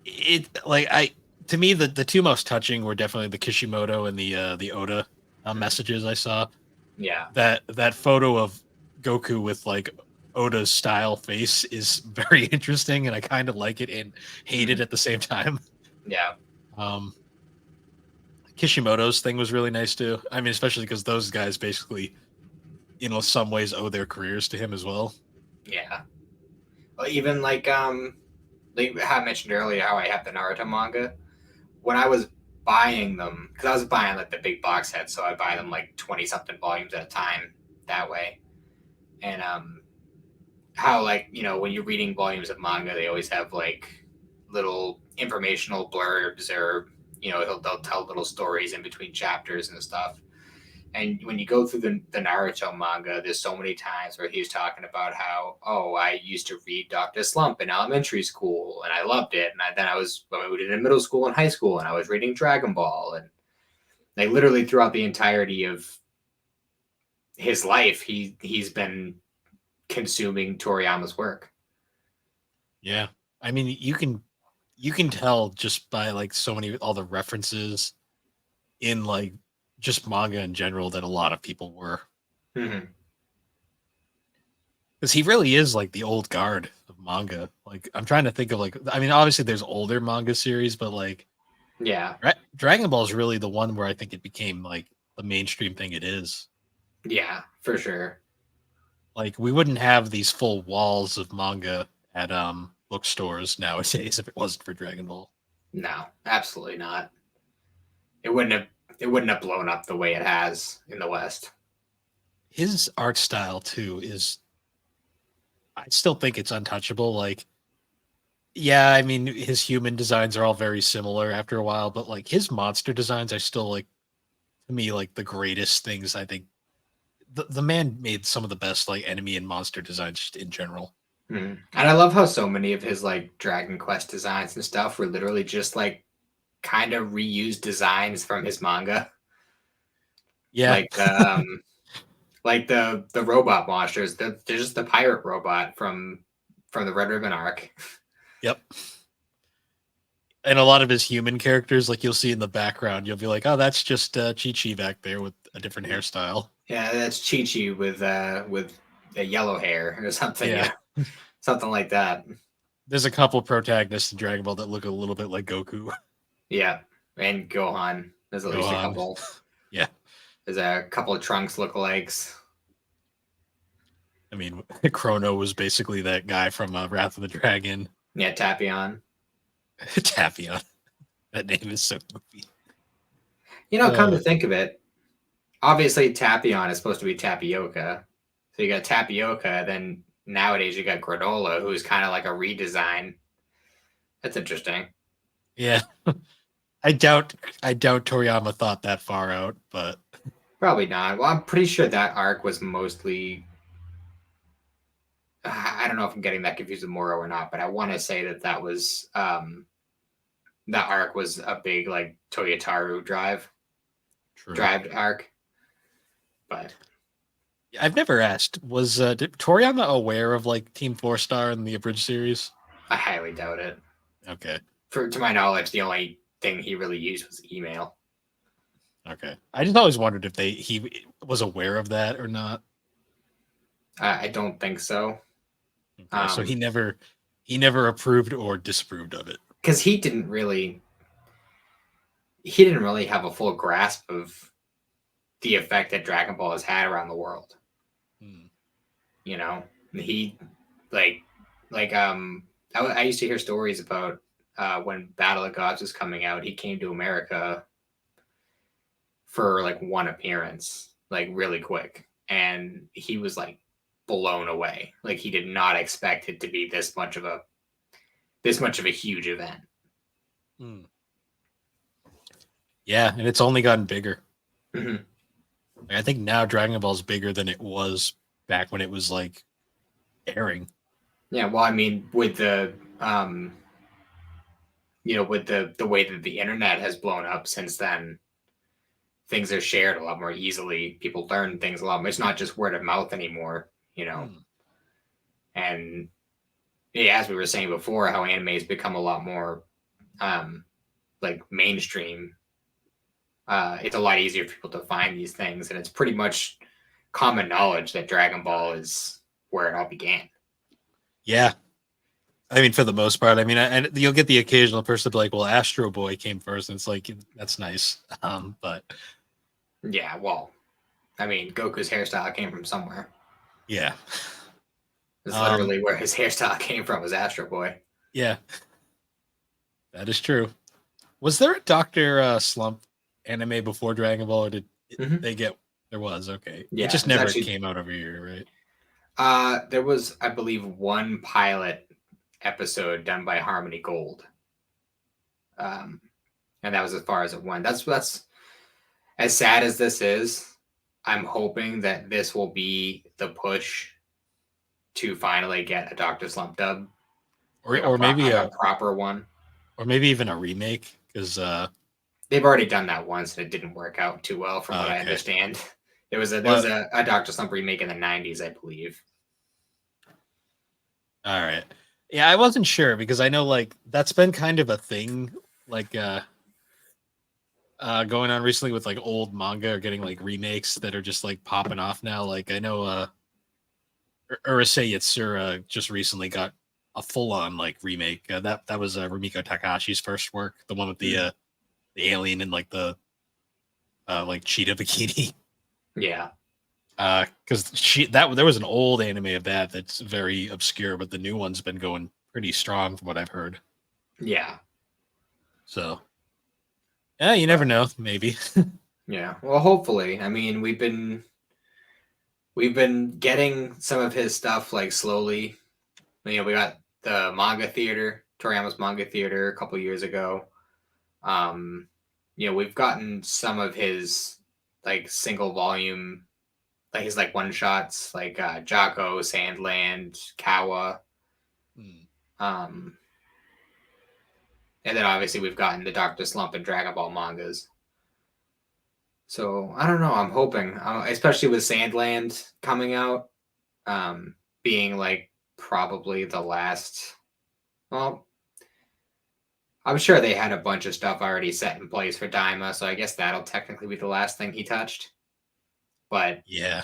To me the two most touching were definitely the Kishimoto and the Oda messages I saw. Yeah, that photo of Goku with like Oda's style face is very interesting, and I kind of like it and hate it at the same time. Yeah. Um, Kishimoto's thing was really nice too. I mean, especially because those guys basically, some ways owe their careers to him as well. Yeah. Well, even like I mentioned earlier how I have the Naruto manga. When I was buying them, because I was buying like the big box sets, so I buy them like 20 something volumes at a time that way. And how like when you're reading volumes of manga, they always have like little informational blurbs, or they'll tell little stories in between chapters and stuff. And when you go through the Naruto manga, there's so many times where he's talking about how, oh, I used to read Dr. Slump in elementary school and I loved it. And then I was in middle school and high school and I was reading Dragon Ball. And like literally throughout the entirety of his life, he's been consuming Toriyama's work. Yeah. I mean, you can tell just by like all the references in like just manga in general that a lot of people were. Mm-hmm. Because he really is like the old guard of manga. Like I'm trying to think of I mean, obviously there's older manga series, but like Yeah. Dragon Ball is really the one where I think it became like the mainstream thing it is. Yeah, for sure. Like we wouldn't have these full walls of manga at bookstores nowadays if it wasn't for Dragon Ball. No, absolutely not. It wouldn't have blown up the way it has in the West. His art style too is, I still think it's untouchable. Like, yeah, I mean his human designs are all very similar after a while, but like his monster designs are still like, to me, like the greatest things. I think the man made some of the best like enemy and monster designs just in general. Mm. And I love how so many of his like Dragon Quest designs and stuff were literally just like kind of reused designs from his manga. Yeah. Like the robot monsters. They're just the pirate robot from the Red Ribbon arc. Yep. And a lot of his human characters, like you'll see in the background, you'll be like, "Oh, that's just Chi-Chi back there with a different hairstyle." Yeah, that's Chi-Chi with a yellow hair or something. Yeah. Something like that. There's a couple protagonists in Dragon Ball that look a little bit like Goku. Yeah, and Gohan. There's at least a Gohan. couple. Yeah. There's a couple of Trunks lookalikes. I mean, Chrono was basically that guy from Wrath of the Dragon. Yeah, Tapion. Tapion. That name is so goofy. Come to think of it, obviously Tapion is supposed to be tapioca. So you got tapioca, then nowadays you got granola, who's kind of like a redesign. That's interesting. Yeah. I doubt Toriyama thought that far out, but Probably not. Well, I'm pretty sure that arc was mostly. I don't know if I'm getting that confused with Moro or not, but I want to say that was that arc was a big like Toyotaru drive arc. But I've never asked, was did Toriyama aware of like Team 4-Star in the Abridged series? I highly doubt it. Okay. To my knowledge, the only thing he really used was email. Okay. I just always wondered if he was aware of that or not. I don't think so. Okay, so he never approved or disapproved of it. Because he didn't really have a full grasp of the effect that Dragon Ball has had around the world. He I used to hear stories about when Battle of Gods was coming out. He came to America for like one appearance, like really quick, and he was like blown away. Like he did not expect it to be this much of a huge event. Yeah, and it's only gotten bigger. Mm-hmm. I think now Dragon Ball is bigger than it was back when it was like airing. Yeah, well, I mean, with the with the way that the internet has blown up since then, things are shared a lot more easily. People learn things a lot more. It's not just word of mouth anymore, And yeah, as we were saying before, how anime has become a lot more like mainstream. It's a lot easier for people to find these things, and it's pretty much common knowledge that Dragon Ball is where it all began. Yeah. I mean, for the most part, I mean, and you'll get the occasional person to be like, well, Astro Boy came first. And it's like, that's nice. But Yeah, well, I mean, Goku's hairstyle came from somewhere. yeah. It's literally where his hairstyle came from, was Astro Boy. Yeah. That is true. Was there a Dr. Slump anime before Dragon Ball, or did they get? There was, okay. Yeah, it just never came out over here, right? There was, I believe, one pilot episode done by Harmony Gold, and that was as far as it went. That's as sad as this is. I'm hoping that this will be the push to finally get a Dr. Slump dub, or maybe a proper one, or maybe even a remake, because they've already done that once and it didn't work out too well, from what I understand. There was a Dr. Slump remake in the 90s, I believe. All right. Yeah, I wasn't sure because I know like that's been kind of a thing, like going on recently with like old manga or getting like remakes that are just like popping off now. Like I know Urusei Yatsura just recently got a full on like remake. That was Rumiko Takahashi's first work, the one with the alien and like the like cheetah bikini. Yeah. Because there was an old anime of that's very obscure, but the new one's been going pretty strong from what I've heard. Yeah. So, yeah, you never know. Maybe. Yeah. Well, hopefully. I mean, we've been getting some of his stuff like slowly. You know, we got the manga theater, Toriyama's manga theater, a couple years ago. You know, we've gotten some of his like single volume, like his like one shots, like Jocko, Sandland, Kawa. And then obviously we've gotten the Dr. Slump and Dragon Ball mangas. So I don't know. I'm hoping, especially with Sandland coming out, being like probably the last. Well, I'm sure they had a bunch of stuff already set in place for Daima, so I guess that'll technically be the last thing he touched. But yeah,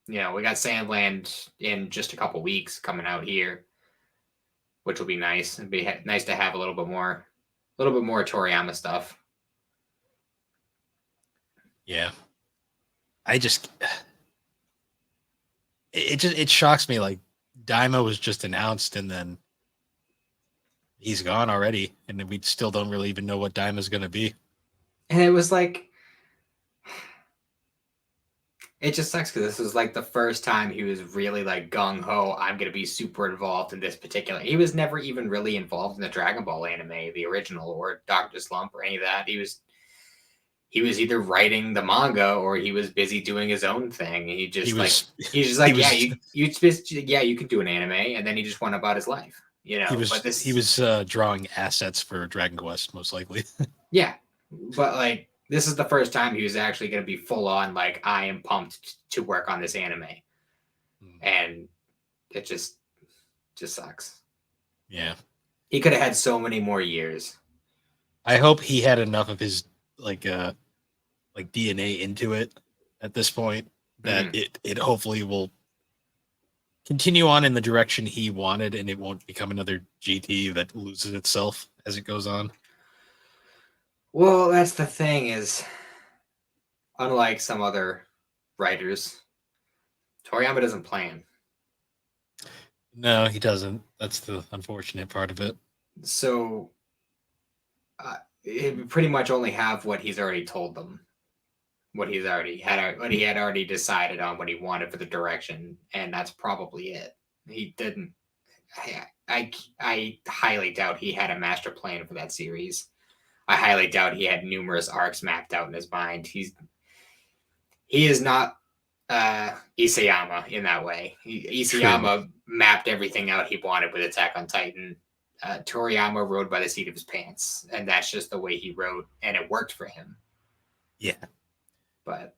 you know, we got Sandland in just a couple weeks coming out here, which will be nice. It'd be nice to have a little bit more Toriyama stuff. Yeah. I just it shocks me, like Daima was just announced and then he's gone already, and we still don't really even know what Daima's gonna be. And it was like, it just sucks because this was like the first time he was really like gung ho. I'm gonna be super involved in this particular. He was never even really involved in the Dragon Ball anime, the original, or Dr. Slump, or any of that. He was either writing the manga or he was busy doing his own thing. You can do an anime, and then he just went about his life. You know, he was drawing assets for Dragon Quest, most likely. Yeah, but like this is the first time he was actually going to be full on. Like, I am pumped to work on this anime, and it just sucks. Yeah, he could have had so many more years. I hope he had enough of his like DNA into it at this point that it hopefully will continue on in the direction he wanted, and it won't become another GT that loses itself as it goes on. Well, that's the thing is, unlike some other writers, Toriyama doesn't plan. No, he doesn't. That's the unfortunate part of it. So he pretty much only have what he's already told them, what he had already decided on, what he wanted for the direction, and that's probably it. He didn't. I highly doubt he had a master plan for that series. I highly doubt he had numerous arcs mapped out in his mind. He is not Isayama in that way. Isayama mapped everything out he wanted with Attack on Titan. Toriyama rode by the seat of his pants, and that's just the way he wrote, and it worked for him. Yeah. But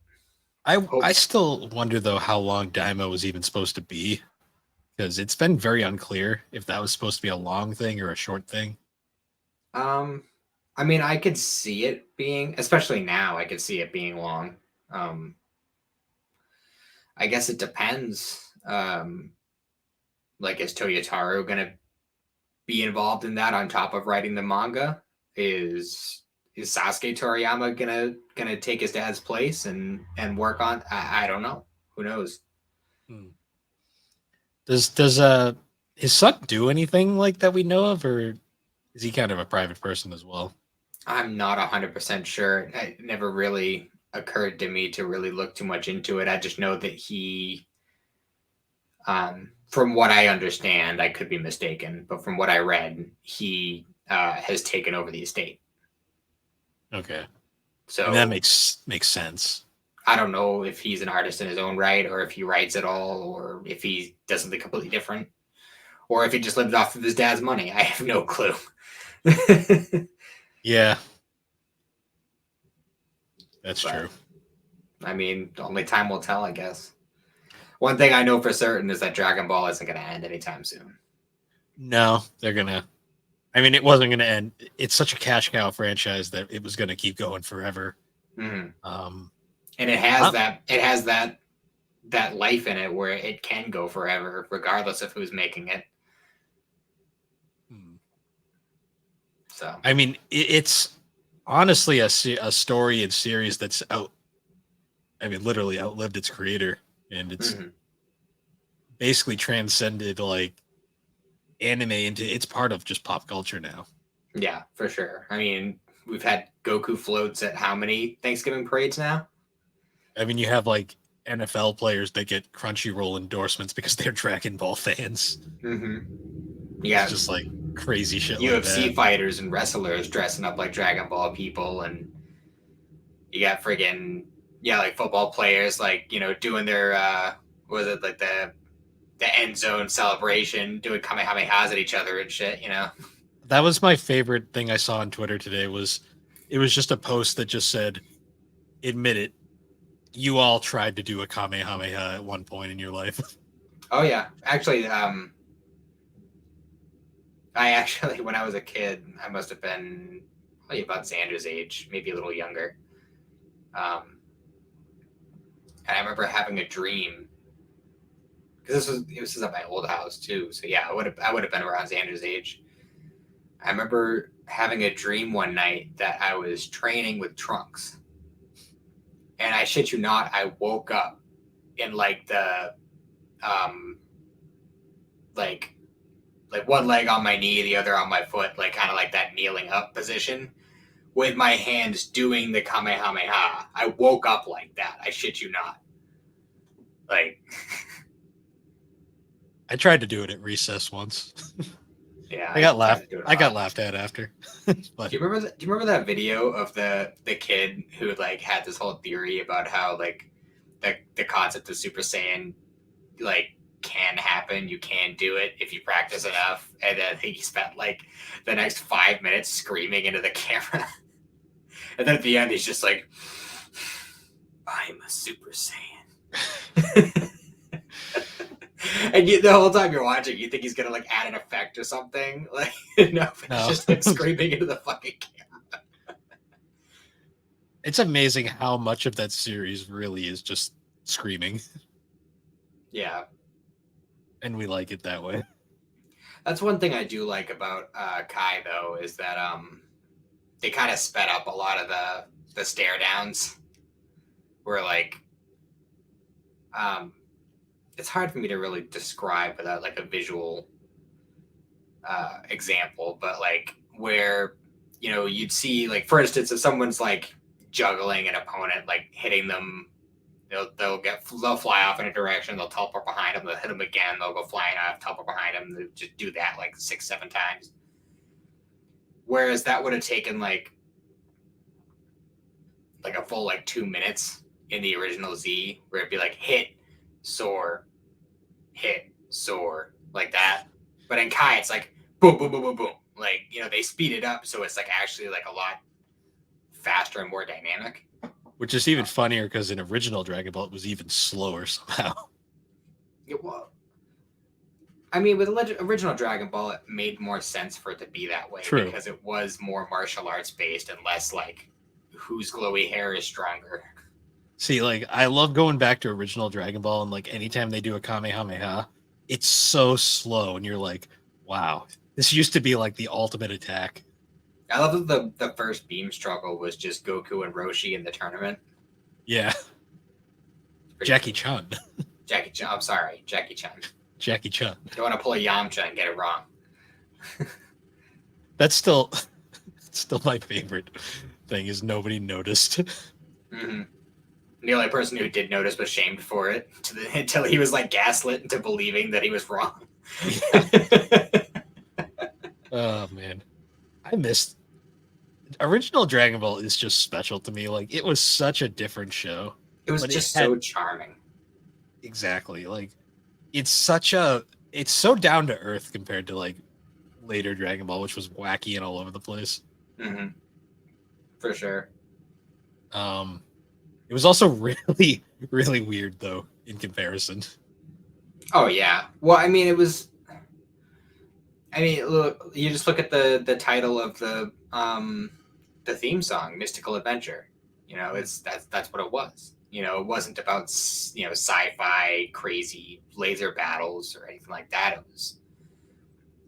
I still wonder though how long Daima was even supposed to be, because it's been very unclear if that was supposed to be a long thing or a short thing. I mean, I could see it being, especially now, I could see it being long. I guess it depends. Like, is Toyotaro gonna be involved in that on top of writing the manga? Is Sasuke Toriyama gonna take his dad's place and work on? I don't know. Who knows? Hmm. Does his son do anything like that we know of, or is he kind of a private person as well? I'm not 100% sure. It never really occurred to me to really look too much into it. I just know that he, from what I understand, I could be mistaken, but from what I read, he has taken over the estate. Okay, I mean that So makes sense. I don't know if he's an artist in his own right, or if he writes it all, or if he does something completely different, or if he just lives off of his dad's money. I have no clue. Yeah, that's But true. I mean, only time will tell, I guess. One thing I know for certain is that Dragon Ball isn't going to end anytime soon. No, they're gonna. I mean, it wasn't gonna end. It's such a cash cow franchise that it was gonna keep going forever. Mm-hmm. Um, And it has that life in it where it can go forever, regardless of who's making it. hmm. So, I mean, it's honestly a story and series that's out. I mean, literally outlived its creator, and it's mm-hmm. basically transcended like anime into it's part of just pop culture now. Yeah, for sure. I mean, we've had Goku floats at how many Thanksgiving parades now? I mean, you have like NFL players that get Crunchyroll endorsements because they're Dragon Ball fans. Mm-hmm. It's Yeah, just like crazy shit like UFC that. fighters and wrestlers dressing up like Dragon Ball people, and you got friggin' like football players doing their what was it, like the end zone celebration, doing kamehamehas at each other and shit. That was my favorite thing I saw on Twitter today. Was it was just a post that just said, "Admit it, you all tried to do a kamehameha at one point in your life." Oh yeah, actually, I actually when I was a kid, I must have been probably about Xander's age, maybe a little younger. Um, and I remember having a dream because this was at my old house too. So yeah, I would have been around Xander's age. I remember having a dream one night that I was training with Trunks, and I shit you not, I woke up in like the um like one leg on my knee, the other on my foot, like kind of like that kneeling up position, with my hands doing the kamehameha. I woke up like that. I shit you not. Like, I tried to do it at recess once. yeah, I I got tried laughed. to do it a I got lot. laughed at after. But Do you remember that video of the kid who like had this whole theory about how like the concept of Super Saiyan like can happen, you can do it if you practice enough, and then he spent like the next 5 minutes screaming into the camera, and then at the end he's just like, "I'm a Super Saiyan." And the whole time you're watching, you think he's gonna like add an effect or something. Like, no, it's no, just him screaming into the fucking camera. it's amazing how much of that series really is just screaming, Yeah, and we like it that way. that's one thing I do like about Kai though, is that they kind of sped up a lot of the stare downs. Where like it's hard for me to really describe without like a visual example, but like where you'd see, like, for instance, if someone's like juggling an opponent, like hitting them, they'll fly off in a direction, they'll teleport behind them, they'll hit them again, they'll go flying off, teleport behind them, they'll just do that like 6-7 times. Whereas that would have taken like a full like 2 minutes in the original Z, where it'd be like hit, soar, hit, soar, like that. But in Kai, it's like boom, boom, boom, boom, boom. Like, they speed it up so it's like actually like a lot faster and more dynamic. Which is even funnier because in original Dragon Ball it was even slower somehow. Yeah, well, I mean, with original Dragon Ball, it made more sense for it to be that way True. because it was more martial arts based and less like whose glowy hair is stronger. See, like I love going back to original Dragon Ball, and like anytime they do a Kamehameha, it's so slow, and you're like, wow, this used to be like the ultimate attack. I love that the first beam struggle was just Goku and Roshi in the tournament. Yeah, Jackie Chan. Jackie Chan. I'm sorry, Jackie Chan. Jackie Chan. Don't want to pull a Yamcha and get it wrong. That's still my favorite thing is nobody noticed. Mm-hmm. The only person who did notice was shamed for it until he was like gaslit into believing that he was wrong. Oh man, I missed original Dragon Ball is just special to me. Like it was such a different show. It was But just had, so charming. exactly, like it's so down to earth compared to like later Dragon Ball, which was wacky and all over the place. Mm-hmm. For sure. It was also really, really weird though in comparison. Oh yeah. Well, I mean, it was. I mean, look. You just look at the title of the theme song, "Mystical Adventure." You know, that's what it was. You know, it wasn't about sci-fi crazy laser battles or anything like that.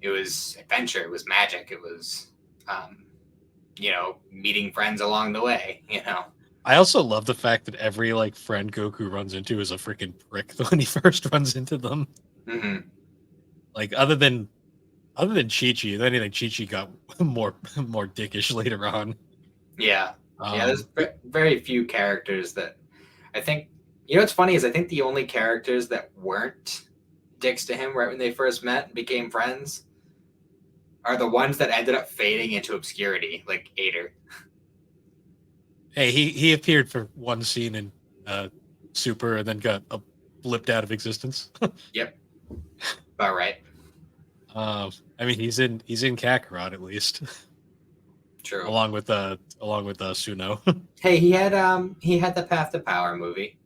It was adventure. It was magic. It was meeting friends along the way. You know. I also love the fact that every like friend Goku runs into is a freaking prick when he first runs into them. Mm-hmm. Like other than Chi-Chi, if anything, Chi-Chi got more dickish later on. Yeah. There's very few characters that I think. You know what's funny is I think the only characters that weren't dicks to him right when they first met and became friends are the ones that ended up fading into obscurity, like Ader. Hey, he appeared for one scene in Super and then got blipped out of existence. Yep. About right. I mean, he's in Kakarot at least. True. along with Suno. Hey, he had the Path to Power movie.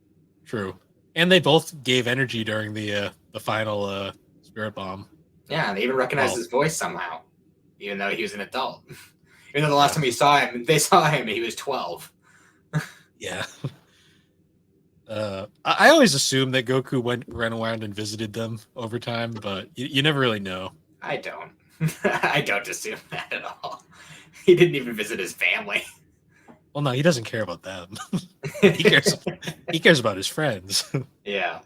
True, and they both gave energy during the final Spirit Bomb. Yeah, they even recognized his voice somehow, even though he was an adult. Even though the last time they saw him, he was 12. Yeah. I always assumed that Goku ran around and visited them over time, but you never really know. I don't. I don't assume that at all. He didn't even visit his family. Well, no, he doesn't care about them. he cares about his friends. Yeah.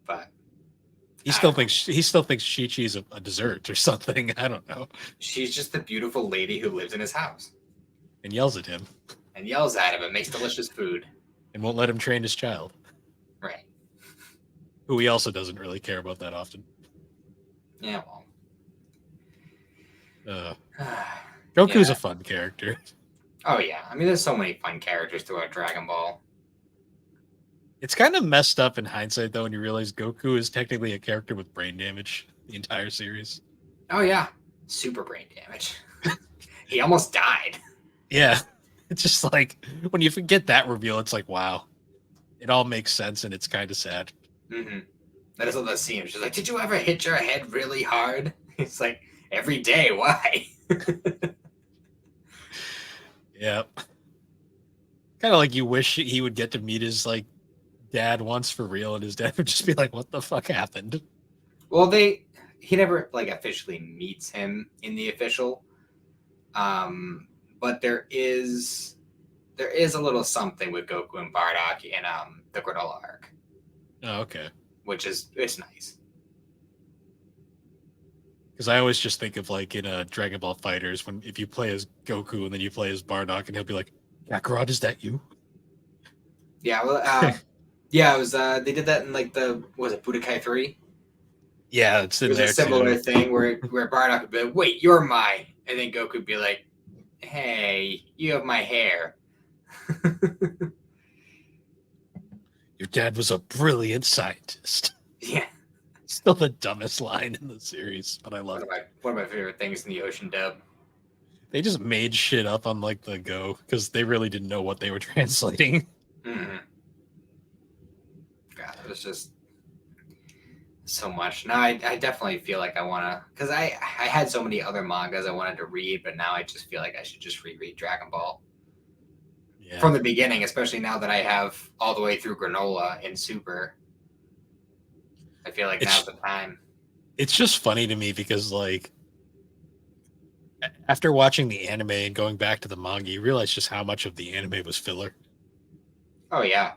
But he still thinks Chi-Chi's a dessert or something. I don't know. She's just the beautiful lady who lives in his house. And yells at him. And yells at him and makes delicious food. And won't let him train his child. Right. Who he also doesn't really care about that often. Yeah, well. Goku's a fun character. Oh, yeah. I mean, there's so many fun characters throughout Dragon Ball. It's kind of messed up in hindsight, though, when you realize Goku is technically a character with brain damage the entire series. Oh, yeah. Super brain damage. He almost died. Yeah. It's just like, when you forget that reveal, it's like, wow. It all makes sense, and it's kind of sad. Mm-hmm. That is what that scene. She's like, did you ever hit your head really hard? It's like, every day. Why? Yeah. Kind of like you wish he would get to meet his, like, dad once for real, and his dad would just be like, what the fuck happened? Well, he never, like, officially meets him in the official. But there is a little something with Goku and Bardock in the Granola arc. Oh, okay. It's nice. Because I always just think of like in Dragon Ball Fighters if you play as Goku and then you play as Bardock and he'll be like, Kakarot, is that you? Yeah, well, yeah, it was. They did that in like was it Budokai 3? Yeah, it's in there. It was a similar thing where Bardock would be like, "Wait, you're mine," and then Goku would be like, "Hey, you have my hair." Your dad was a brilliant scientist. Yeah. Still the dumbest line in the series, but I love it. One of my favorite things in the Ocean dub. They just made shit up on like the go because they really didn't know what they were translating. Mm-hmm. God, it was just so much. Now I definitely feel like I want to, because I had so many other mangas I wanted to read, but now I just feel like I should just reread Dragon Ball. Yeah. From the beginning, especially now that I have all the way through Granola and Super. I feel like now's It's the time. it's just funny to me because like after watching the anime and going back to the manga, you realize just how much of the anime was filler. Oh yeah,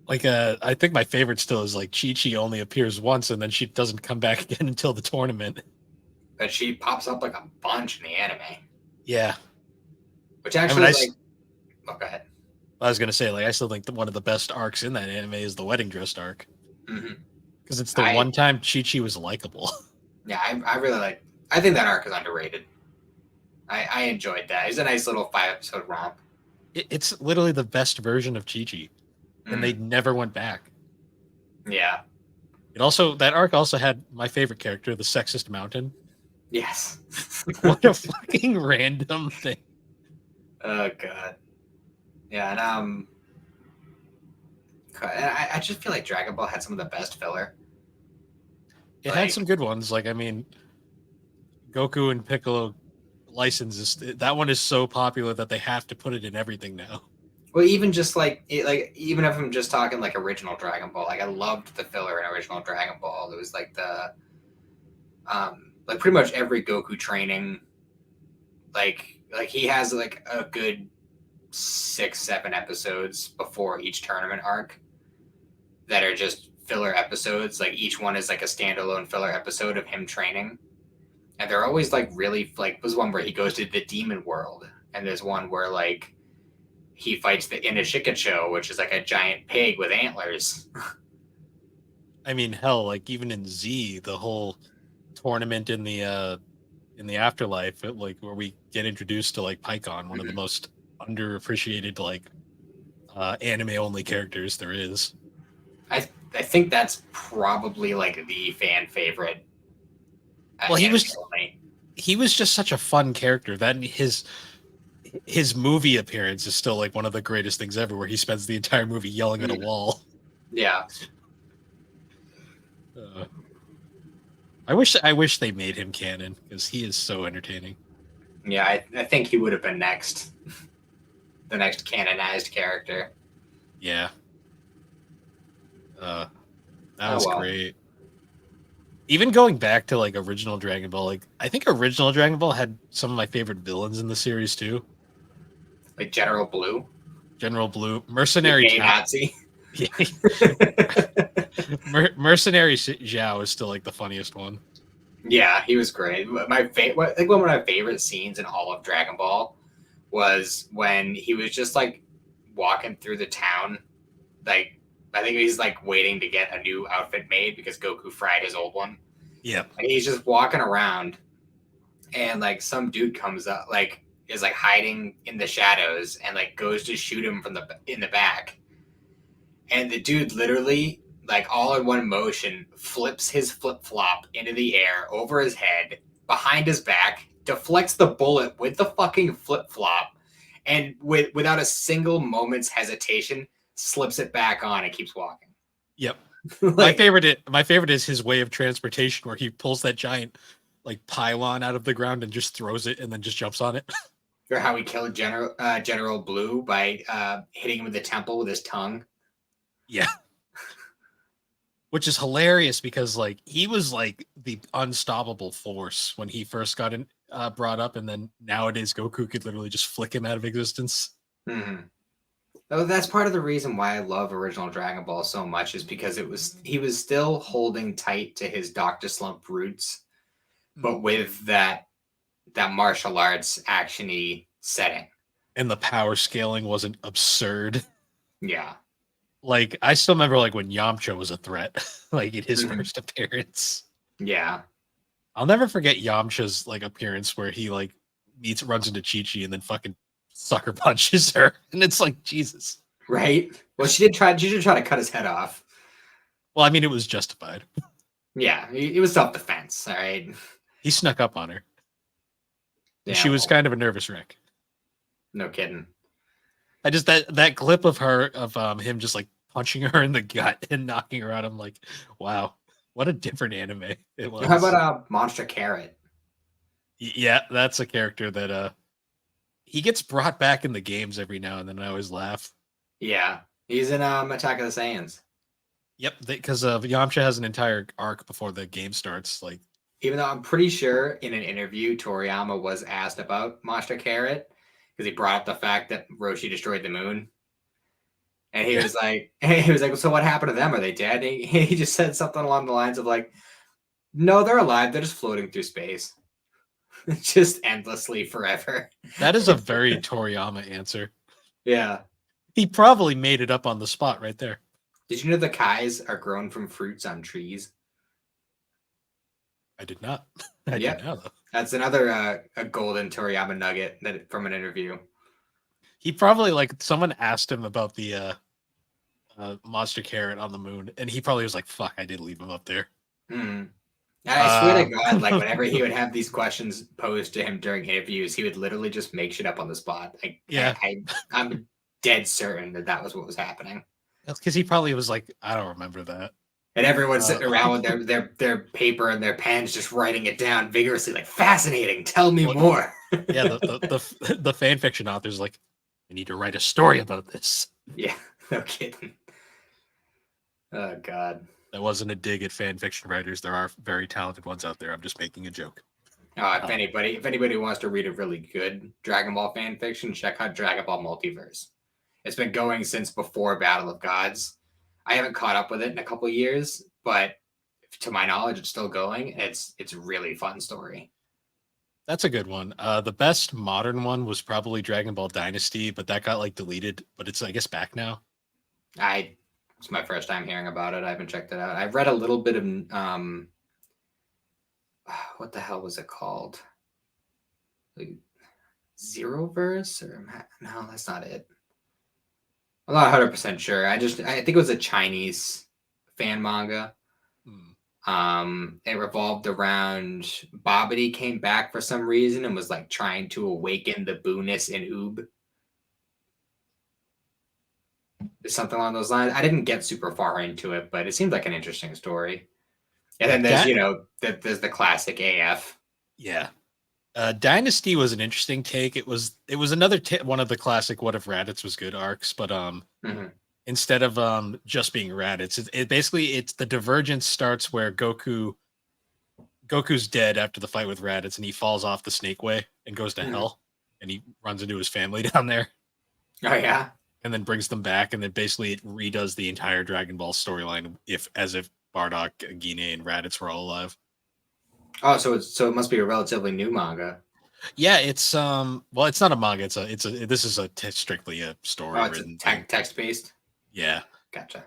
Like I think my favorite still is like Chi Chi only appears once and then she doesn't come back again until the tournament. but she pops up like a bunch in the anime, Yeah. which I mean actually like. Oh, go ahead. I was gonna say like I still think that one of the best arcs in that anime is the wedding dress arc Hmm. because it's the I one time Chi Chi was likable. Yeah, I really like. I think that arc is underrated. I enjoyed that. It's a nice little 5 episode romp. It's literally the best version of Chi Chi, and they Mm, never went back. yeah. It also that arc also had my favorite character, the sexist mountain. Yes. Like what a fucking random thing. Oh god. Yeah, and I just feel like Dragon Ball had some of the best filler. It had Like, some good ones. Like I mean, Goku and Piccolo licenses that one is so popular that they have to put it in everything now. well, even just even if I'm just talking like original Dragon Ball, like I loved the filler in original Dragon Ball. It was like like pretty much every Goku training, like he has like a good 6, 7 episodes before each tournament arc that are just filler episodes. Like each one is like a standalone filler episode of him training, and they're always like really like. There's one where he goes to the demon world, and there's one where like he fights the Inashikacho, which is like a giant pig with antlers. I mean, hell, like even in Z, the whole tournament in the afterlife, like where we get introduced to like Pycon, one of the Mhm. most underappreciated like anime only characters there is. I think that's probably like the fan favorite Well, anime only. he was just such a fun character that his movie appearance is still like one of the greatest things ever, where he spends the entire movie yelling at a Mm. wall. Yeah, Uh, I wish they made him canon because he is so entertaining. yeah. I think he would have been next, the next canonized character. Yeah, uh, that Oh was well. great. Even going back to like original Dragon Ball, like I think original Dragon Ball had some of my favorite villains in the series too. Like General Blue, General Blue, the Mercenary gay Tao. Nazi. Mercenary Zhao is still like the funniest one. Yeah, he was great. My favorite, I think one of my favorite scenes in all of Dragon Ball was when he was just like walking through the town. Like, I think he's like waiting to get a new outfit made because Goku fried his old one. Yep. And he's just walking around, and like some dude comes up, like is like hiding in the shadows, and like goes to shoot him from the in the back. And the dude literally, like all in one motion, flips his flip flop into the air over his head, behind his back, deflects the bullet with the fucking flip flop, and without a single moment's hesitation, slips it back on and keeps walking. Yep. Like, My favorite is his way of transportation where he pulls that giant like pylon out of the ground and just throws it and then just jumps on it. or how he killed General Blue by hitting him in the temple with his tongue. Yeah. Which is hilarious because like he was like the unstoppable force when he first got brought up, and then nowadays Goku could literally just flick him out of existence. Mm-hmm. Oh, that's part of the reason why I love original Dragon Ball so much is because he was still holding tight to his Doctor Slump roots, but with that martial arts actiony setting. And the power scaling wasn't absurd. Yeah. Like I still remember like when Yamcha was a threat, like in his Mhm. first appearance. Yeah. I'll never forget Yamcha's like appearance where he like runs into Chi Chi and then fucking sucker punches her, and it's like Jesus. Right. Well, she did try to cut his head off. Well, I mean, it was justified. Yeah, it was self defense. All right. He snuck up on her. Yeah. She was Well, kind of a nervous wreck. no kidding. I just that clip of her of him just like punching her in the gut and knocking her out. I'm like, wow, what a different anime it was. How about Monster Carrot? Yeah, that's a character that he gets brought back in the games every now and then. I always laugh. Yeah, he's in Attack of the Saiyans. Yep, because Yamcha has an entire arc before the game starts. Like, Even though I'm pretty sure in an interview, Toriyama was asked about Monster Carrot because he brought up the fact that Roshi destroyed the moon. And he yeah, was like, so what happened to them? Are they dead? And he just said something along the lines of like, no, they're alive. They're just floating through space, just endlessly forever. that is a very Toriyama answer. Yeah. He probably made it up on the spot right there. Did you know the kais are grown from fruits on trees? I did not. I Yep. did not, though. That's another a golden Toriyama nugget from an interview. He probably, like, someone asked him about the Monster Carrot on the moon, and he probably was like, "Fuck, I did leave him up there." And I swear to God, like whenever he would have these questions posed to him during interviews, he would literally just make shit up on the spot. Like, Yeah, I'm dead certain that was what was happening. that's because he probably was like, "I don't remember that." And everyone's sitting around with their paper and their pens, just writing it down vigorously, like fascinating. Tell me more. Yeah, the fan fiction author's like, "I need to write a story about this." Yeah, no kidding. Oh God. That wasn't a dig at fan fiction writers. There are very talented ones out there. I'm just making a joke. If anybody wants to read a really good Dragon Ball fan fiction, check out Dragon Ball Multiverse. It's been going since before Battle of Gods. I haven't caught up with it in a couple of years, but to my knowledge, it's still going. It's a really fun story. That's a good one. The best modern one was probably Dragon Ball Dynasty, but that got like deleted. But it's, I guess, back now. It's my first time hearing about it. I haven't checked it out. I've read a little bit of what the hell was it called? Like Zero Verse or no, that's not it. I'm not 100% sure. I think it was a Chinese fan manga. It revolved around Babidi came back for some reason and was like trying to awaken the Boo-ness in Oob. Something along those lines. I didn't get super far into it, but it seemed like an interesting story. And then there's, there's the classic AF. Yeah. Dynasty was an interesting take. It was another one of the classic "What if Raditz was good" arcs, but instead of just being Raditz, it basically it's the divergence starts where Goku's dead after the fight with Raditz, and he falls off the Snake Way and goes to hell, and he runs into his family down there. Oh yeah, and then brings them back, and then basically it redoes the entire Dragon Ball storyline as if Bardock, Gine, and Raditz were all alive. Oh, so it must be a relatively new manga. Yeah, it's well, it's not a manga. This is strictly a story. Oh, it's text based. Yeah, gotcha.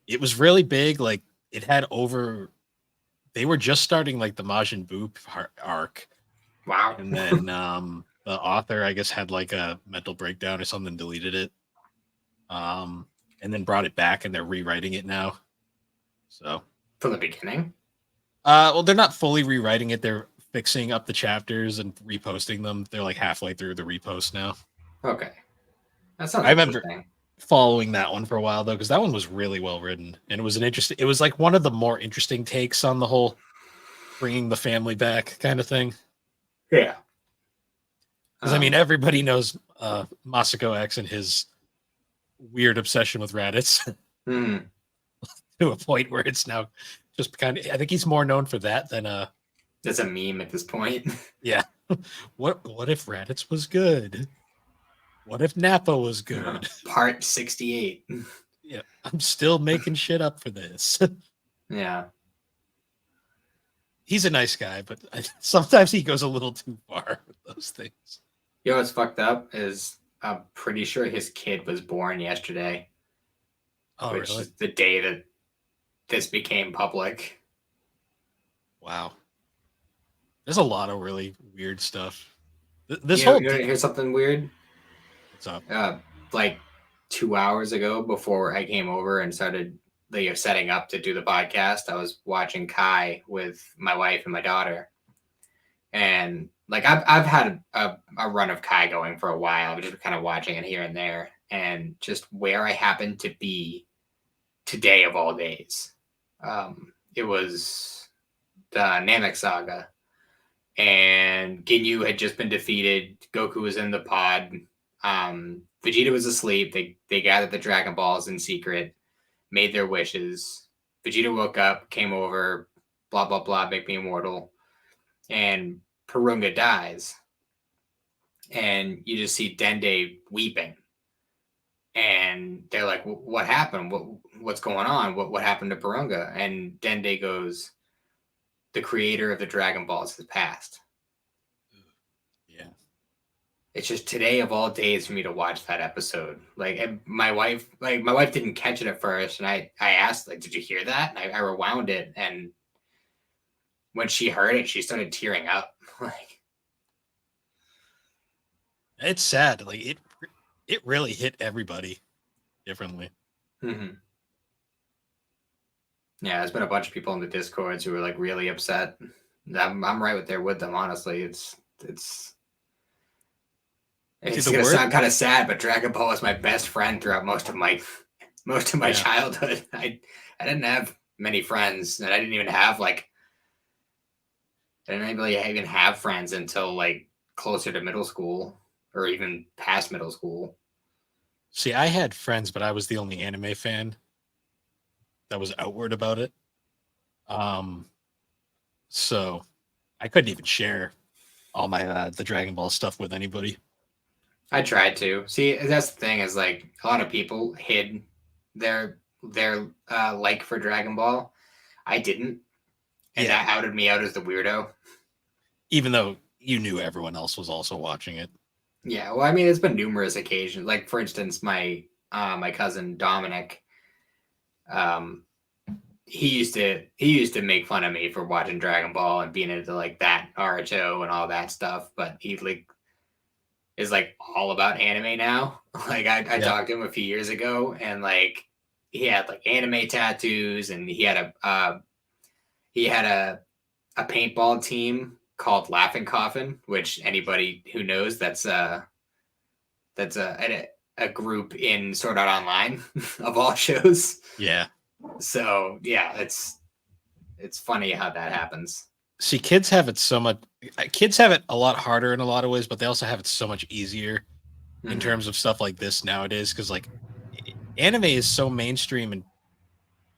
It was really big. Like it had over. They were just starting like the Majin Buu arc. Wow. And then the author, I guess, had like a mental breakdown or something, deleted it. And then brought it back, and they're rewriting it now. So from the beginning. Well, they're not fully rewriting it. They're fixing up the chapters and reposting them. They're like halfway through the repost now. Okay. That sounds I remember following that one for a while, though, because that one was really well written. And it was like one of the more interesting takes on the whole bringing the family back kind of thing. Yeah. Because, I mean, everybody knows Masako X and his weird obsession with Raditz to a point where it's now just kind of, I think he's more known for that than that's a meme at this point. Yeah. What if Raditz was good? What if Nappa was good? Part 68. Yeah, I'm still making shit up for this. Yeah. He's a nice guy, but sometimes he goes a little too far with those things. You know what's fucked up is I'm pretty sure his kid was born yesterday. Oh, which really? is the day that this became public. Wow. There's a lot of really weird stuff. This you whole here's something weird. What's up? Like 2 hours ago, before I came over and started setting up to do the podcast, I was watching Kai with my wife and my daughter, and like I've had a run of Kai going for a while. I'm just kind of watching it here and there, and just where I happened to be today of all days, it was the Namek saga, and Ginyu had just been defeated. Goku was in the pod. Vegeta was asleep. They gathered the Dragon Balls in secret, made their wishes. Vegeta woke up, came over, blah blah blah, make me immortal, and Purunga dies, and you just see Dende weeping, and they're like, "What happened? What's going on? What happened to Purunga?" And Dende goes, "The creator of the Dragon Balls has passed." Yeah. It's just today of all days for me to watch that episode. Like, and my wife didn't catch it at first, and I asked, like, "Did you hear that?" And I rewound it, and when she heard it, she started tearing up. Like, It's sad. Like it really hit everybody differently. mm-hmm. Yeah, there's been a bunch of people in the Discords who were like really upset. I'm right with there with them. Honestly, it's See, the gonna word, sound kind of sad, but Dragon Ball was my best friend throughout most of my yeah. childhood. I didn't have many friends, and I didn't even have like I didn't really even have friends until like closer to middle school or even past middle school. See, I had friends, but I was the only anime fan that was outward about it. Um, so I couldn't even share all my the Dragon Ball stuff with anybody. I tried to. See, that's the thing is like a lot of people hid their like for Dragon Ball. I didn't, and Yeah, that outed me out as the weirdo. even though you knew everyone else was also watching it. Yeah, well, I mean, it's been numerous occasions. Like for instance, my cousin Dominic, um, he used to make fun of me for watching Dragon Ball and being into like that Naruto and all that stuff. But he like is like all about anime now. Like I Yeah, talked to him a few years ago, and like he had like anime tattoos, and he had a paintball team called Laughing Coffin, which anybody who knows that's a group in Sword Art Online of all shows. yeah. So yeah, it's funny how that happens. See, kids have it so much. Kids have it a lot harder in a lot of ways, but they also have it so much easier in Mm-hmm. terms of stuff like this nowadays. Because like anime is so mainstream and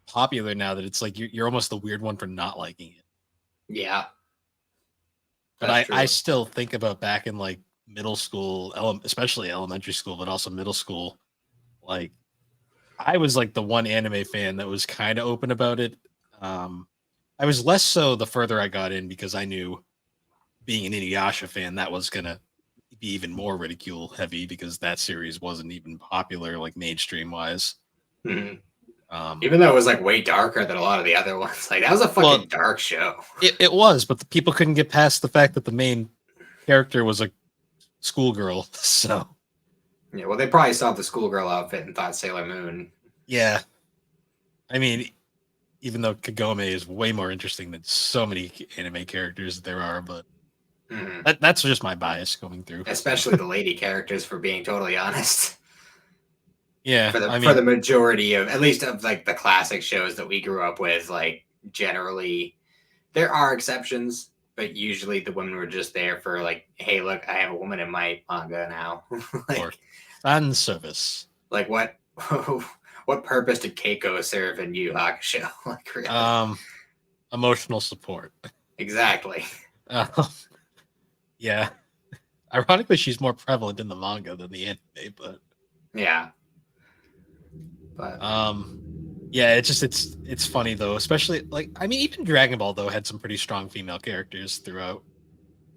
popular now that it's like you're almost the weird one for not liking it. Yeah, But that's I true. still think about back in like middle school, especially elementary school, but also middle school. Like I was like the one anime fan that was kind of open about it. Um, I was less so the further I got in because I knew being an Inuyasha fan that was gonna be even more ridicule heavy because that series wasn't even popular like mainstream wise. Mm-hmm. Um, Even though it was like way darker than a lot of the other ones. Like that was a well, fucking dark show. it was, but the people couldn't get past the fact that the main character was a schoolgirl. So Yeah, well, they probably saw the schoolgirl outfit and thought Sailor Moon. yeah, I mean, even though Kagome is way more interesting than so many anime characters there are, but Mm-hmm. that's just my bias going through. Especially the lady characters, for being totally honest. Yeah, I For the mean, majority of at least of like the classic shows that we grew up with, like generally there are exceptions, but usually the women were just there for like, hey, look, I have a woman in my manga now. or like fan service. like what what purpose did Keiko serve in Yu Yu Hakusho? Like really? Um, Emotional support. Exactly. Um, yeah, ironically, she's more prevalent in the manga than the anime, but Yeah. But um, yeah, it's funny though, especially like I mean, even Dragon Ball though had some pretty strong female characters throughout.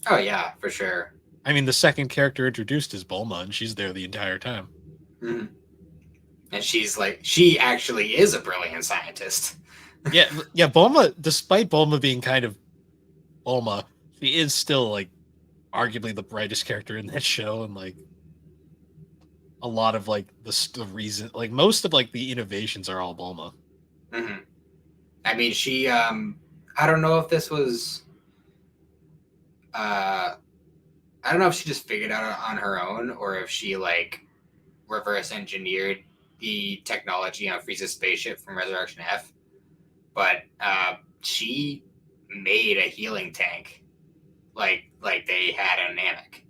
oh yeah, for sure. I mean, the second character introduced is Bulma, and she's there the entire time. Mm-hmm. And she's like, she actually is a brilliant scientist. Yeah, yeah. Bulma, despite Bulma being kind of Bulma, she is still like arguably the brightest character in that show, and like a lot of like the reason, like most of like the innovations are all Bulma. Mm-hmm. I mean, she. I don't know if this was. I don't know if she just figured out on her own or if she like reverse engineered the technology on Frieza's spaceship from Resurrection F. But she made a healing tank, like they had a Namek.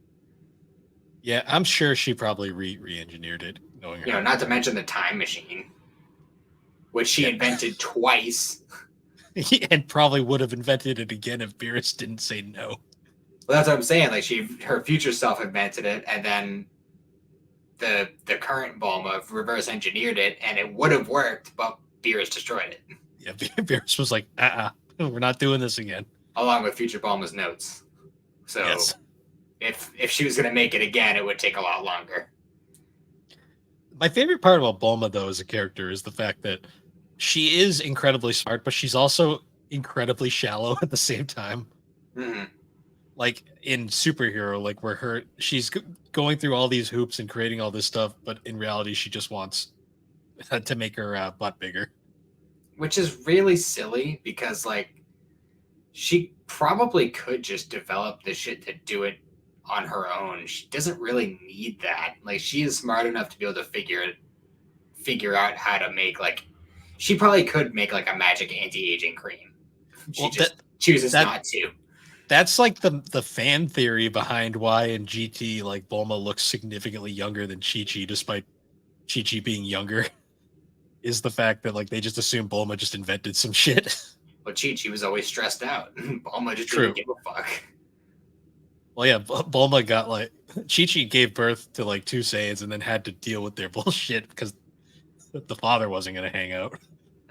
Yeah, I'm sure she probably re-engineered it, knowing You know, her. not to mention the time machine, which she invented twice. And probably would have invented it again if Beerus didn't say no. Well, that's what I'm saying. Like her future self invented it, and then the current Bulma reverse engineered it, and it would have worked, but Beerus destroyed it. Yeah, Beerus was like, we're not doing this again. Along with future Bulma's notes. So yes. if she was going to make it again, it would take a lot longer. My favorite part about Bulma, though, as a character is the fact that she is incredibly smart, but she's also incredibly shallow at the same time. Mm-hmm. Like in Superhero, like where she's going through all these hoops and creating all this stuff, but in reality, she just wants to make her butt bigger. Which is really silly because, like, she probably could just develop the shit to do it on her own. She doesn't really need that. Like, she is smart enough to be able to figure out how to make, like, she probably could make like a magic anti-aging cream. She chooses not to. That's like the fan theory behind why in GT like Bulma looks significantly younger than Chi-Chi, despite Chi-Chi being younger. Is the fact that like they just assume Bulma just invented some shit. Well, Chi-Chi was always stressed out. Bulma just didn't give a fuck. Well, yeah, Bulma got like Chi-Chi gave birth to like 2 Saiyans and then had to deal with their bullshit because the father wasn't going to hang out.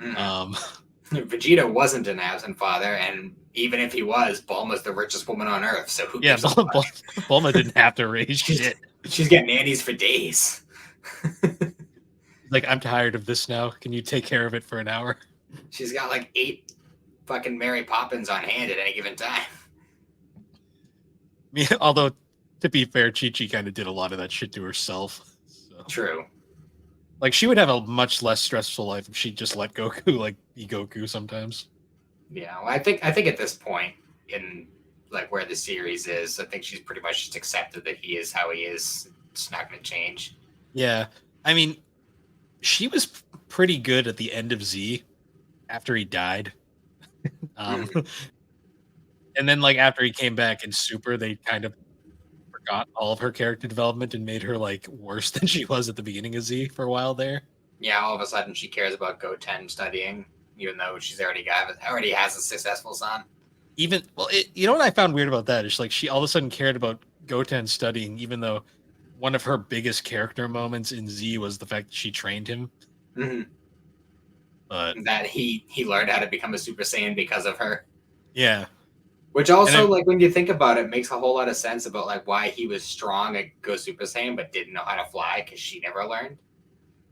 Mm-hmm. Vegeta wasn't an absent father, and even if he was, Bulma's the richest woman on Earth, so who gives a fuck? Bulma didn't have to raise shit. She's getting nannies for days. Like, I'm tired of this now. Can you take care of it for an hour? She's got like 8 fucking Mary Poppins on hand at any given time. Yeah, although, to be fair, Chi-Chi kind of did a lot of that shit to herself. So. True. Like, she would have a much less stressful life if she just let Goku, like, be Goku sometimes. Yeah, well, I think at this point in, like, where the series is, I think she's pretty much just accepted that he is how he is. It's not going to change. Yeah. I mean, she was pretty good at the end of Z after he died. And then, like, after he came back in Super, they kind of forgot all of her character development and made her, like, worse than she was at the beginning of Z for a while there. Yeah, all of a sudden she cares about Goten studying, even though she's already has a successful son. You know what I found weird about that is, like, she all of a sudden cared about Goten studying, even though one of her biggest character moments in Z was the fact that she trained him. Mm-hmm. But that he learned how to become a Super Saiyan because of her. Yeah. Which also, like, when you think about it, makes a whole lot of sense about, like, why he was strong at Go Super Saiyan but didn't know how to fly because she never learned.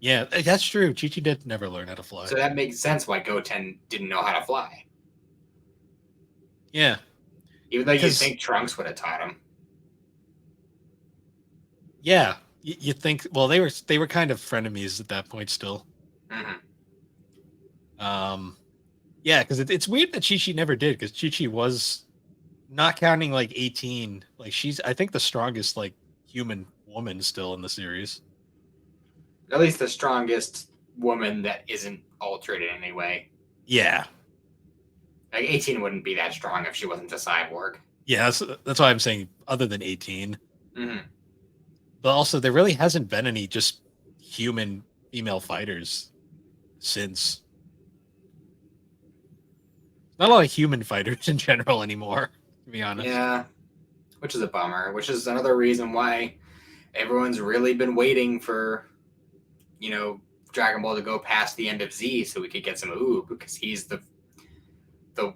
Yeah, that's true. Chi-Chi did never learn how to fly. So that makes sense why Goten didn't know how to fly. Yeah. Even though you think Trunks would have taught him. Yeah. You think, well, they were kind of frenemies at that point still. Mm-hmm. Yeah, because it's weird that Chi-Chi never did, because Chi-Chi was, not counting like 18, like she's, I think, the strongest like human woman still in the series. At least the strongest woman that isn't altered in any way. Yeah. Like 18 wouldn't be that strong if she wasn't a cyborg. Yeah, that's why I'm saying other than 18. Mm-hmm. But also, there really hasn't been any just human female fighters since. Not a lot of human fighters in general anymore, to be honest. Yeah, which is a bummer, which is another reason why everyone's really been waiting for, Dragon Ball to go past the end of Z so we could get some Oob, because he's the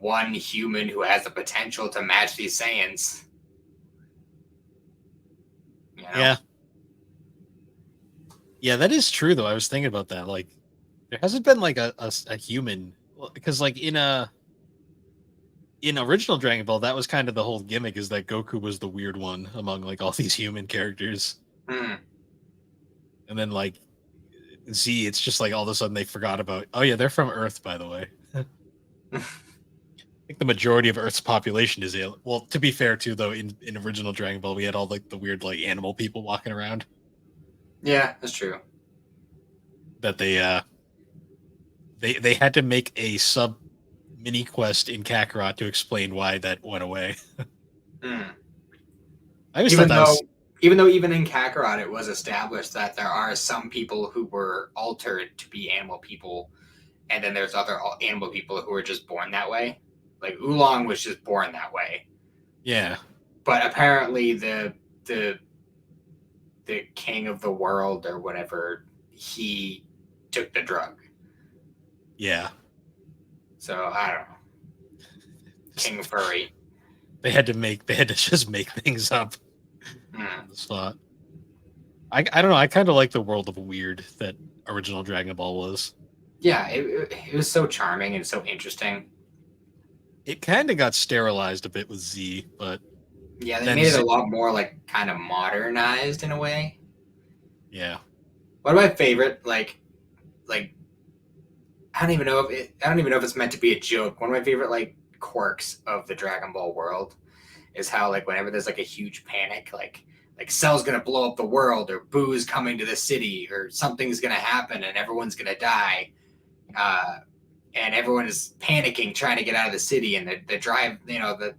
one human who has the potential to match these Saiyans. Yeah. Yeah, that is true, though. I was thinking about that. Like, there hasn't been like a human, because like in original Dragon Ball, that was kind of the whole gimmick, is that Goku was the weird one among like all these human characters. Mm. And then like Z, it's just like all of a sudden they forgot about, oh yeah, they're from Earth, by the way. I think the majority of Earth's population is alien. Well, to be fair too, though, in original Dragon Ball, we had all like the weird like animal people walking around. Yeah, that's true. That they had to make a sub mini quest in Kakarot to explain why that went away. Mm. Even though in Kakarot it was established that there are some people who were altered to be animal people, and then there's other animal people who are just born that way. Like Oolong was just born that way. Yeah. But apparently the king of the world or whatever, he took the drug. Yeah. So I don't know. King Furry. They had to just make things up on the spot. I don't know. I kind of like the world of weird that original Dragon Ball was. Yeah, it was so charming and so interesting. It kind of got sterilized a bit with Z, but yeah, they then made it a lot more like kind of modernized in a way. Yeah. One of my favorite like I don't even know if it's meant to be a joke. One of my favorite like quirks of the Dragon Ball world is how like whenever there's like a huge panic, like Cell's gonna blow up the world or Boo's coming to the city or something's gonna happen and everyone's gonna die. And everyone is panicking trying to get out of the city and the drive, the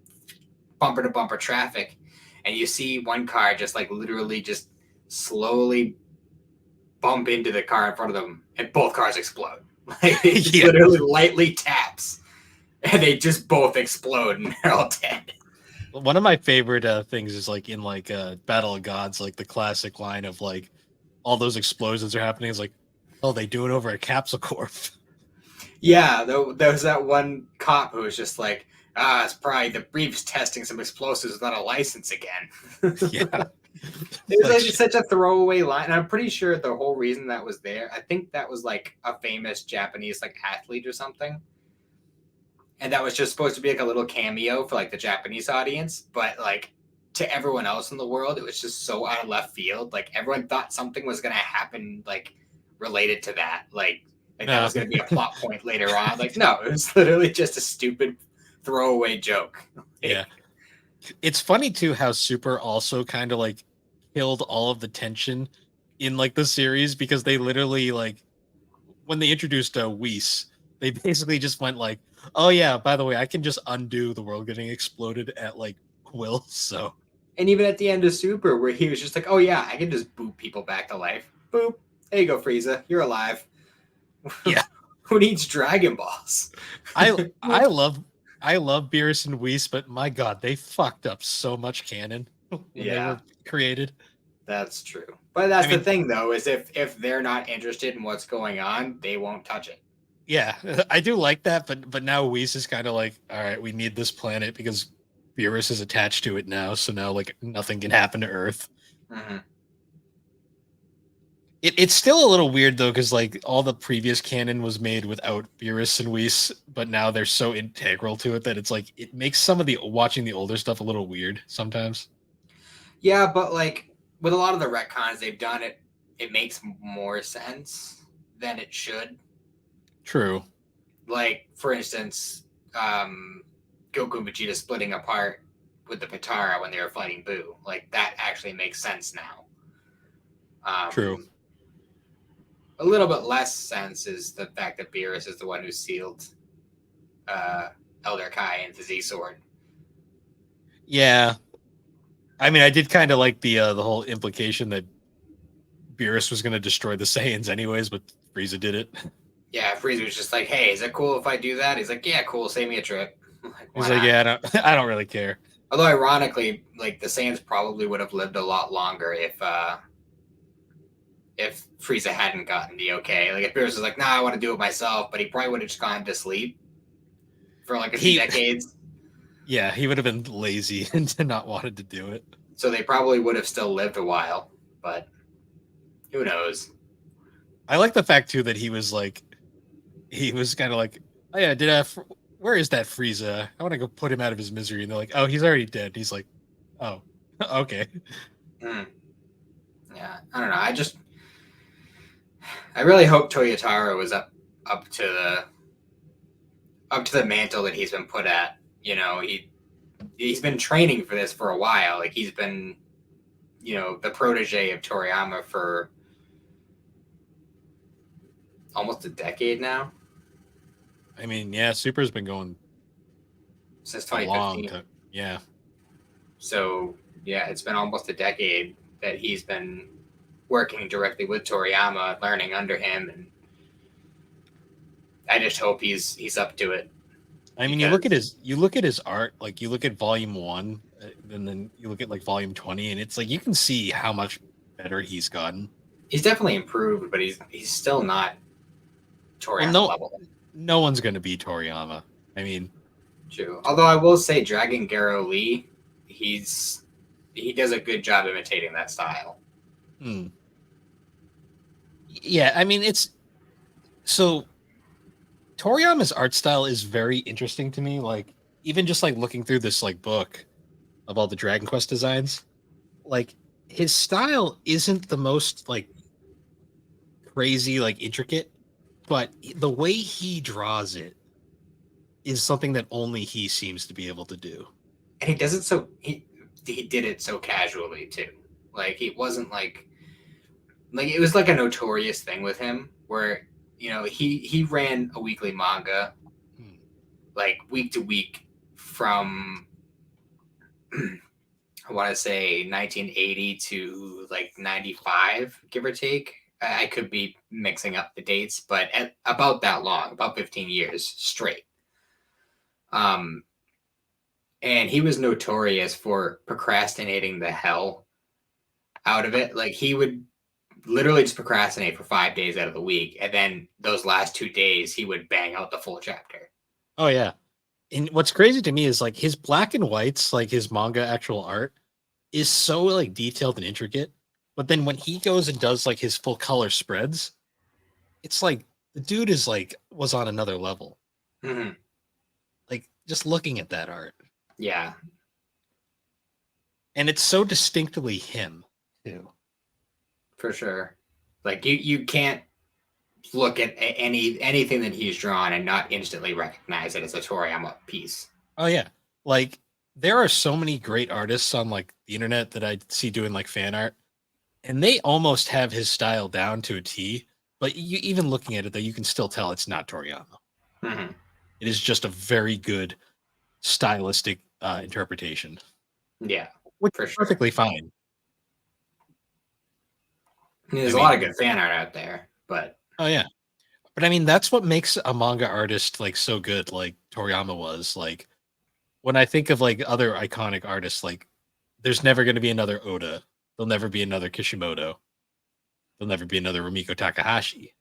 bumper to bumper traffic. And you see one car just like literally just slowly bump into the car in front of them and both cars explode. Like it literally lightly taps and they just both explode and they're all dead. One of my favorite things is like in like Battle of Gods, like the classic line of like all those explosions are happening. It's like, oh, they do it over a capsule corp. Yeah, there was that one cop who was just like, it's probably the brief's testing some explosives without a license again. Yeah. It was like such a throwaway line. And I'm pretty sure the whole reason that was there, I think that was like a famous Japanese like athlete or something. And that was just supposed to be like a little cameo for like the Japanese audience. But like to everyone else in the world, it was just so out of left field. Like everyone thought something was going to happen like related to that. Like that was going to be a plot point later on. Like, no, it was literally just a stupid throwaway joke. Yeah. It's funny too how Super also kind of like killed all of the tension in like the series because they literally like when they introduced Whis, they basically just went like, oh yeah, by the way, I can just undo the world getting exploded at like will. So and even at the end of Super, where he was just like, oh yeah, I can just boot people back to life. Boop. There you go, Frieza. You're alive. Yeah. Who needs Dragon Balls? I love Beerus and Whis, but my god, they fucked up so much canon when they were created. That's true. But that's the thing though, is if they're not interested in what's going on, they won't touch it. Yeah, I do like that, but now Whis is kind of like, all right, we need this planet because Beerus is attached to it now, so now like nothing can happen to Earth. Mm-hmm. It's still a little weird though, because like all the previous canon was made without Beerus and Whis, but now they're so integral to it that it's like it makes some of the watching the older stuff a little weird sometimes. Yeah, but like with a lot of the retcons they've done, it makes more sense than it should. True. Like for instance, Goku and Vegeta splitting apart with the Potara when they were fighting Buu, like that actually makes sense now. True. A little bit less sense is the fact that Beerus is the one who sealed Elder Kai into Z Sword. Yeah, I mean, I did kind of like the whole implication that Beerus was going to destroy the Saiyans anyways, but Frieza did it. Yeah, Frieza was just like, "Hey, is it cool if I do that?" He's like, "Yeah, cool. Save me a trip." He's like, "Yeah, I don't really care." Although ironically, like the Saiyans probably would have lived a lot longer if Frieza hadn't gotten the okay. Like if Beerus was like, "Nah, I want to do it myself," but he probably would have just gone to sleep for like a few decades. Yeah, he would have been lazy and not wanted to do it. So they probably would have still lived a while, but who knows? I like the fact too that he was kind of like, oh yeah, where is that Frieza? I want to go put him out of his misery. And they're like, oh, he's already dead. He's like, oh, okay. Yeah, I don't know. I really hope Toyotaro was up to the mantle that he's been put at. You know, he's been training for this for a while. Like he's been, the protege of Toriyama for almost a decade now. I mean, yeah, Super's been going since 2015. Yeah. So yeah, it's been almost a decade that he's been working directly with Toriyama, learning under him, and I just hope he's up to it. I mean, you look at his art, like you look at volume 1, and then you look at like volume 20, and it's like you can see how much better he's gotten. He's definitely improved, but he's still not Well, Toriyama level. no one's going to be Toriyama. I mean, True. Although I will say, Dragon Garo Lee, he does a good job imitating that style. Yeah, I mean, it's so Toriyama's art style is very interesting to me. Like, even just like looking through this like book of all the Dragon Quest designs, like his style isn't the most like crazy, like intricate, but the way he draws it is something that only he seems to be able to do. And he does it so he did it so casually too. Like it wasn't like it was like a notorious thing with him where he ran a weekly manga like week to week from I want to say 1980 to like 95, give or take. I could be mixing up the dates, but about that long, about 15 years straight. And he was notorious for procrastinating the hell out of it. Like he would literally just procrastinate for 5 days out of the week, and then those last 2 days he would bang out the full chapter. Oh yeah. And what's crazy to me is like his black and whites, like his manga actual art, is so like detailed and intricate. But then when he goes and does like his full color spreads, it's like the dude is like was on another level. Mm-hmm. Like just looking at that art. Yeah. And it's so distinctly him too. For sure. Like you can't look at anything that he's drawn and not instantly recognize it as a Toriyama piece. Oh yeah. Like there are so many great artists on like the internet that I see doing like fan art, and they almost have his style down to a T, but you even looking at it though, you can still tell it's not Toriyama. Mm-hmm. It is just a very good stylistic interpretation. Yeah. Which is perfectly fine. I mean, there's a lot of good fan art out there, but oh yeah. But I mean, that's what makes a manga artist like so good, like Toriyama was. Like when I think of like other iconic artists, like there's never going to be another Oda. There'll never be another Kishimoto. There'll never be another Rumiko Takahashi.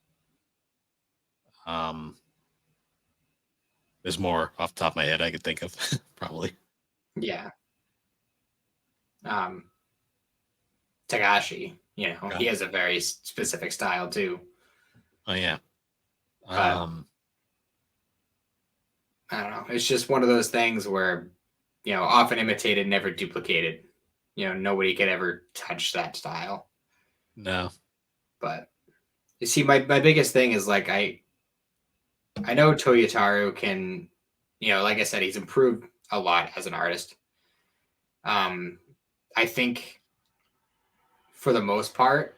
There's more off the top of my head I could think of, probably. Yeah. Takahashi, he has a very specific style too. Oh yeah. I don't know. It's just one of those things where, often imitated, never duplicated. Nobody could ever touch that style. No. But you see, my biggest thing is like I know Toyotarou can, like I said, he's improved a lot as an artist. I think for the most part,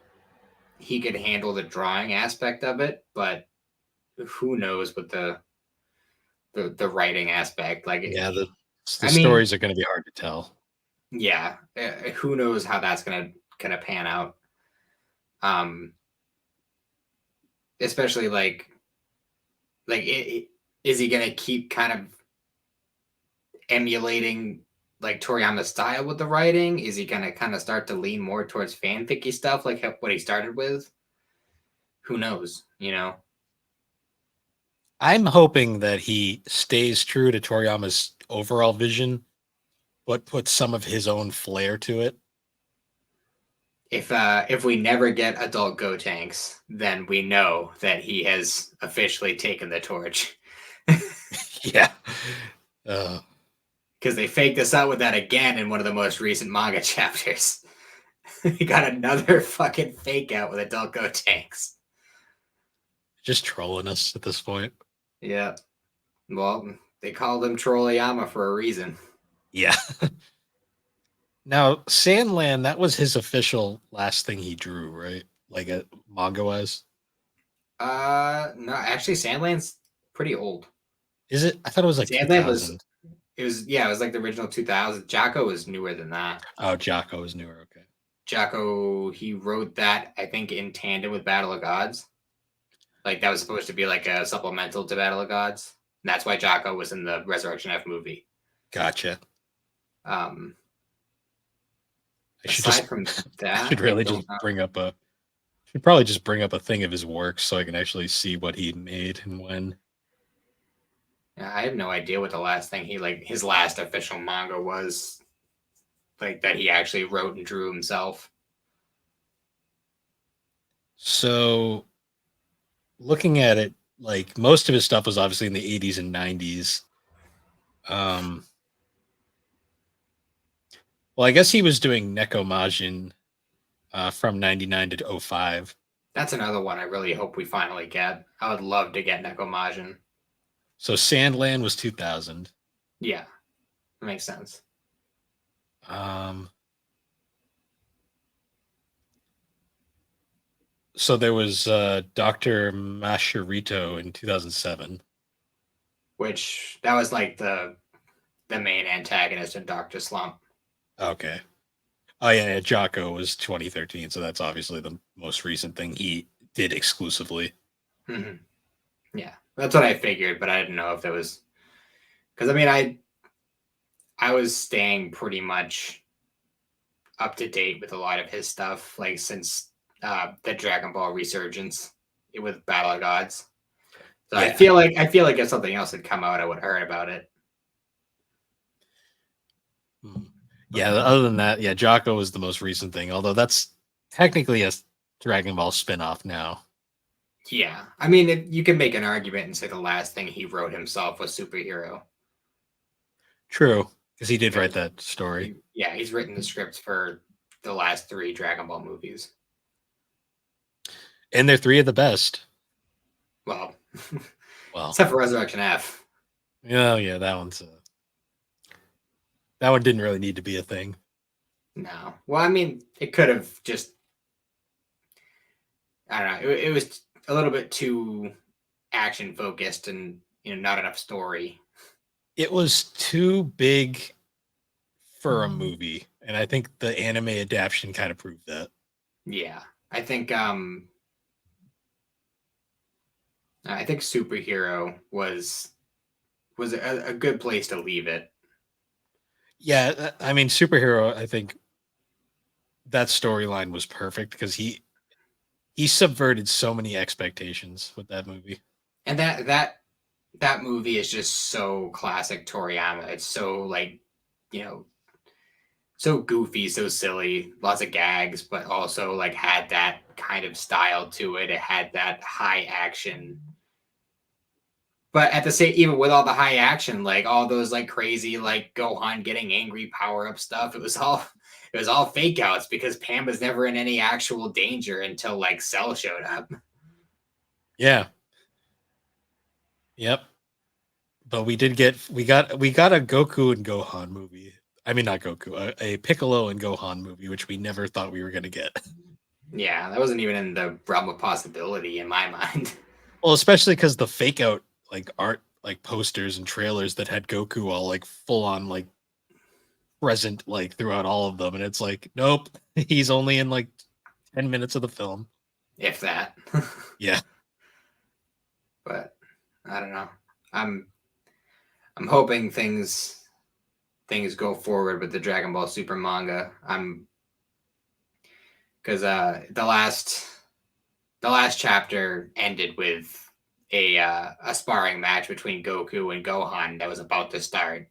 he could handle the drawing aspect of it, but who knows with the writing aspect? Like, yeah, the stories are going to be hard to tell. Yeah, who knows how that's gonna pan out? Especially like is he gonna keep kind of emulating like Toriyama's style with the writing? Is he gonna kind of start to lean more towards fanficky stuff like what he started with? Who knows? I'm hoping that he stays true to Toriyama's overall vision, but puts some of his own flair to it. If we never get adult Go tanks, then we know that he has officially taken the torch. Yeah. Because they faked us out with that again in one of the most recent manga chapters. We got another fucking fake out with adult Go tanks. Just trolling us at this point. Yeah. Well, they called him Trolleyama for a reason. Yeah. Now, Sandland, that was his official last thing he drew, right? Like a manga-wise? No, actually, Sandland's pretty old. Is it? I thought it was like Sandland 2000. It was like the original 2000. Jocko was newer than that. Oh, Jocko was newer, okay. Jocko, he wrote that, I think, in tandem with Battle of Gods. Like that was supposed to be like a supplemental to Battle of Gods. And that's why Jocko was in the Resurrection F movie. Gotcha. Um, I should aside just from I that, should I really don't just know. should probably just bring up a thing of his work so I can actually see what he made and when. Yeah, I have no idea what the last thing his last official manga was, like that he actually wrote and drew himself. So looking at it, like most of his stuff was obviously in the 80s and 90s. Um, well, I guess he was doing Nekomajin from 99 to '05. That's another one I really hope we finally get. I would love to get Nekomajin. So Sandland was 2000. Yeah, that makes sense. Um, so there was Dr. Mascherito in 2007. Which that was like the main antagonist in Doctor Slump. Okay. Oh yeah, Jocko was 2013, so that's obviously the most recent thing he did exclusively. Mm-hmm. Yeah, that's what I figured, but I didn't know if it was because I mean I was staying pretty much up to date with a lot of his stuff, like since the Dragon Ball Resurgence with Battle of Gods. So Yeah. I feel like if something else had come out, I would have heard about it. Yeah, other than that, yeah, Jocko was the most recent thing, although that's technically a Dragon Ball spin-off now. Yeah, I mean, you can make an argument and say the last thing he wrote himself was Superhero. True, because he did write that story. Yeah, he's written the scripts for the last 3 Dragon Ball movies. And they're 3 of the best. Well, Well, except for Resurrection F. Oh yeah, that one didn't really need to be a thing. No. Well, I mean, it could have just. I don't know. It was a little bit too action focused and not enough story. It was too big for a movie, and I think the anime adaptation kind of proved that. Yeah, I think Superhero was a good place to leave it. Yeah, I mean, Superhero, I think that storyline was perfect because he subverted so many expectations with that movie. And that movie is just so classic Toriyama. It's so like, so goofy, so silly, lots of gags, but also like had that kind of style to it. It had that high action. But at the same, even with all the high action, like all those like crazy like Gohan getting angry power up stuff, it was all fake outs because Pam was never in any actual danger until like Cell showed up. Yeah. Yep. But we got a Goku and Gohan movie. I mean, not Goku, a Piccolo and Gohan movie, which we never thought we were going to get. Yeah, that wasn't even in the realm of possibility in my mind. Well, especially because the fake out like art, like posters and trailers that had Goku all like full on like present like throughout all of them, and it's like, nope, he's only in like 10 minutes of the film, if that. Yeah. But I don't know. I'm hoping things go forward with the Dragon Ball Super manga. Because the last chapter ended with a sparring match between Goku and Gohan that was about to start.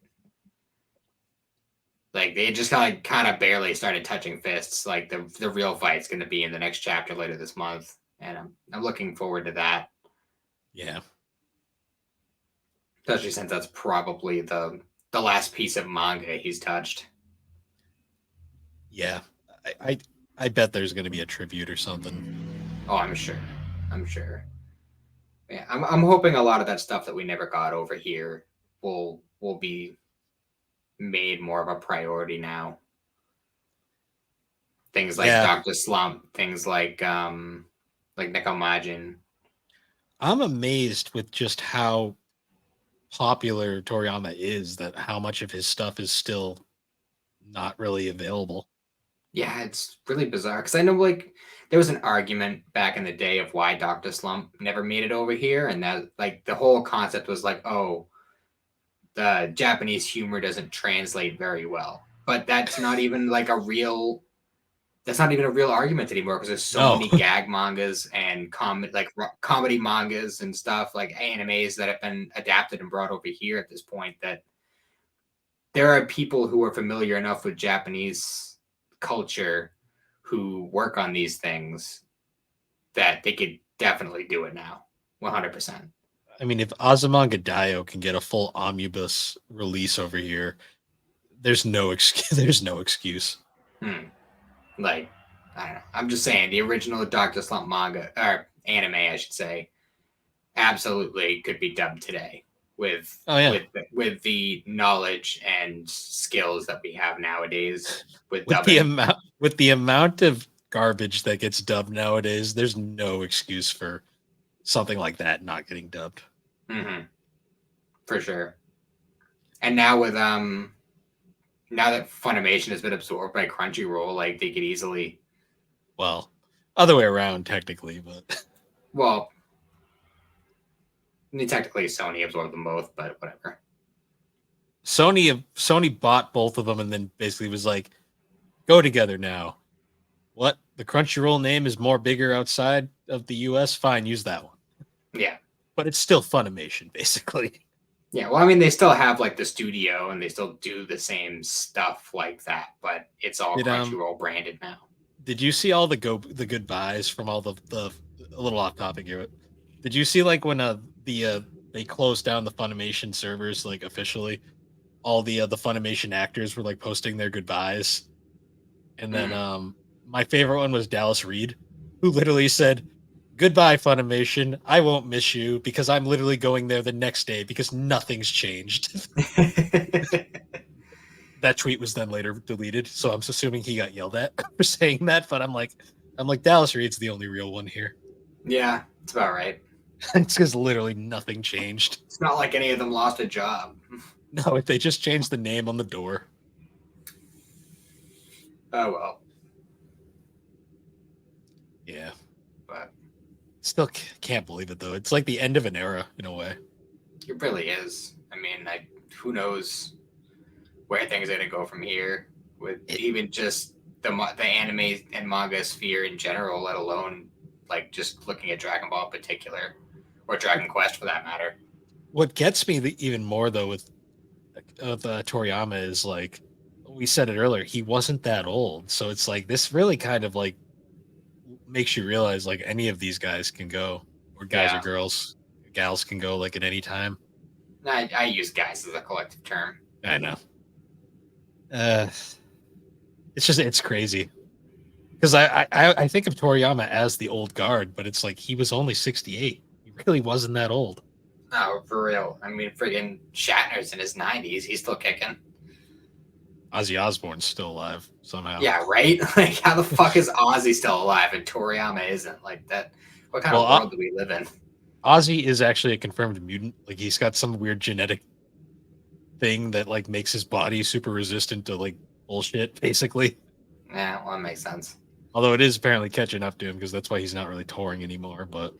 Like they just kind of barely started touching fists. Like the real fight's going to be in the next chapter later this month, and I'm looking forward to that. Yeah. Especially since that's probably the last piece of manga he's touched. Yeah. I bet there's going to be a tribute or something. Oh, I'm sure. Yeah, I'm hoping a lot of that stuff that we never got over here will be made more of a priority now. Things like Dr. Slump, things like Nekomajin. I'm amazed with just how popular Toriyama is, that how much of his stuff is still not really available. Yeah, it's really bizarre because I know like there was an argument back in the day of why Doctor Slump never made it over here, and that like the whole concept was like, oh, the Japanese humor doesn't translate very well. But that's not even like a real. That's not even a real argument anymore because there's so No. many gag mangas and comedy mangas and stuff like animes that have been adapted and brought over here at this point that there are people who are familiar enough with Japanese culture who work on these things that they could definitely do it now. 100%. I mean, if Azumanga Daioh can get a full omnibus release over here, there's no excuse. There's no excuse. Like, I don't know. I'm just saying the original Dr. Slump manga or anime, I should say, absolutely could be dubbed today with with the knowledge and skills that we have nowadays with dubbing. With the amount of garbage that gets dubbed nowadays, there's no excuse for something like that not getting dubbed. For sure. And now with now that Funimation has been absorbed by Crunchyroll, like they could easily other way around technically, but well, I mean, technically Sony absorbed them both, but whatever. Sony bought both of them and then basically was like, go together now. What? The Crunchyroll name is more bigger outside of the US? Fine, use that one. Yeah. But it's still Funimation, basically. Yeah, well, I mean, they still have like the studio and they still do the same stuff like that, but it's all Crunchyroll branded now. Did you see all the goodbyes from all the a little off topic here? Did you see like when they closed down the Funimation servers like officially? All the Funimation actors were like posting their goodbyes, and then my favorite one was Dallas Reed, who literally said, "Goodbye, Funimation. I won't miss you because I'm literally going there the next day because nothing's changed." That tweet was then later deleted, so I'm assuming he got yelled at for saying that. But I'm like Dallas Reed's the only real one here. Yeah, it's about right. It's because literally nothing changed. It's not like any of them lost a job. No, they just changed the name on the door. Oh well. Yeah, but still can't believe it though. It's like the end of an era in a way. It really is. I mean, who knows where things are going to go from here with even just the anime and manga sphere in general, let alone like just looking at Dragon Ball in particular or Dragon Quest for that matter. What gets me even more though with Toriyama is like we said it earlier, he wasn't that old, so it's like this really kind of like makes you realize like any of these guys can go, or guys or girls, gals can go like at any time. I use guys as a collective term. I know. It's crazy because I think of Toriyama as the old guard, but it's like he was only 68. He really wasn't that old. No, for real. I mean, friggin' Shatner's in his 90s. He's still kicking. Ozzy Osbourne's still alive somehow. Yeah, right? Like, how the fuck is Ozzy still alive and Toriyama isn't? Like, that. What kind of world do we live in? Ozzy is actually a confirmed mutant. Like, he's got some weird genetic thing that, like, makes his body super resistant to, like, bullshit, basically. Yeah, well, that makes sense. Although it is apparently catching up to him because that's why he's not really touring anymore, but...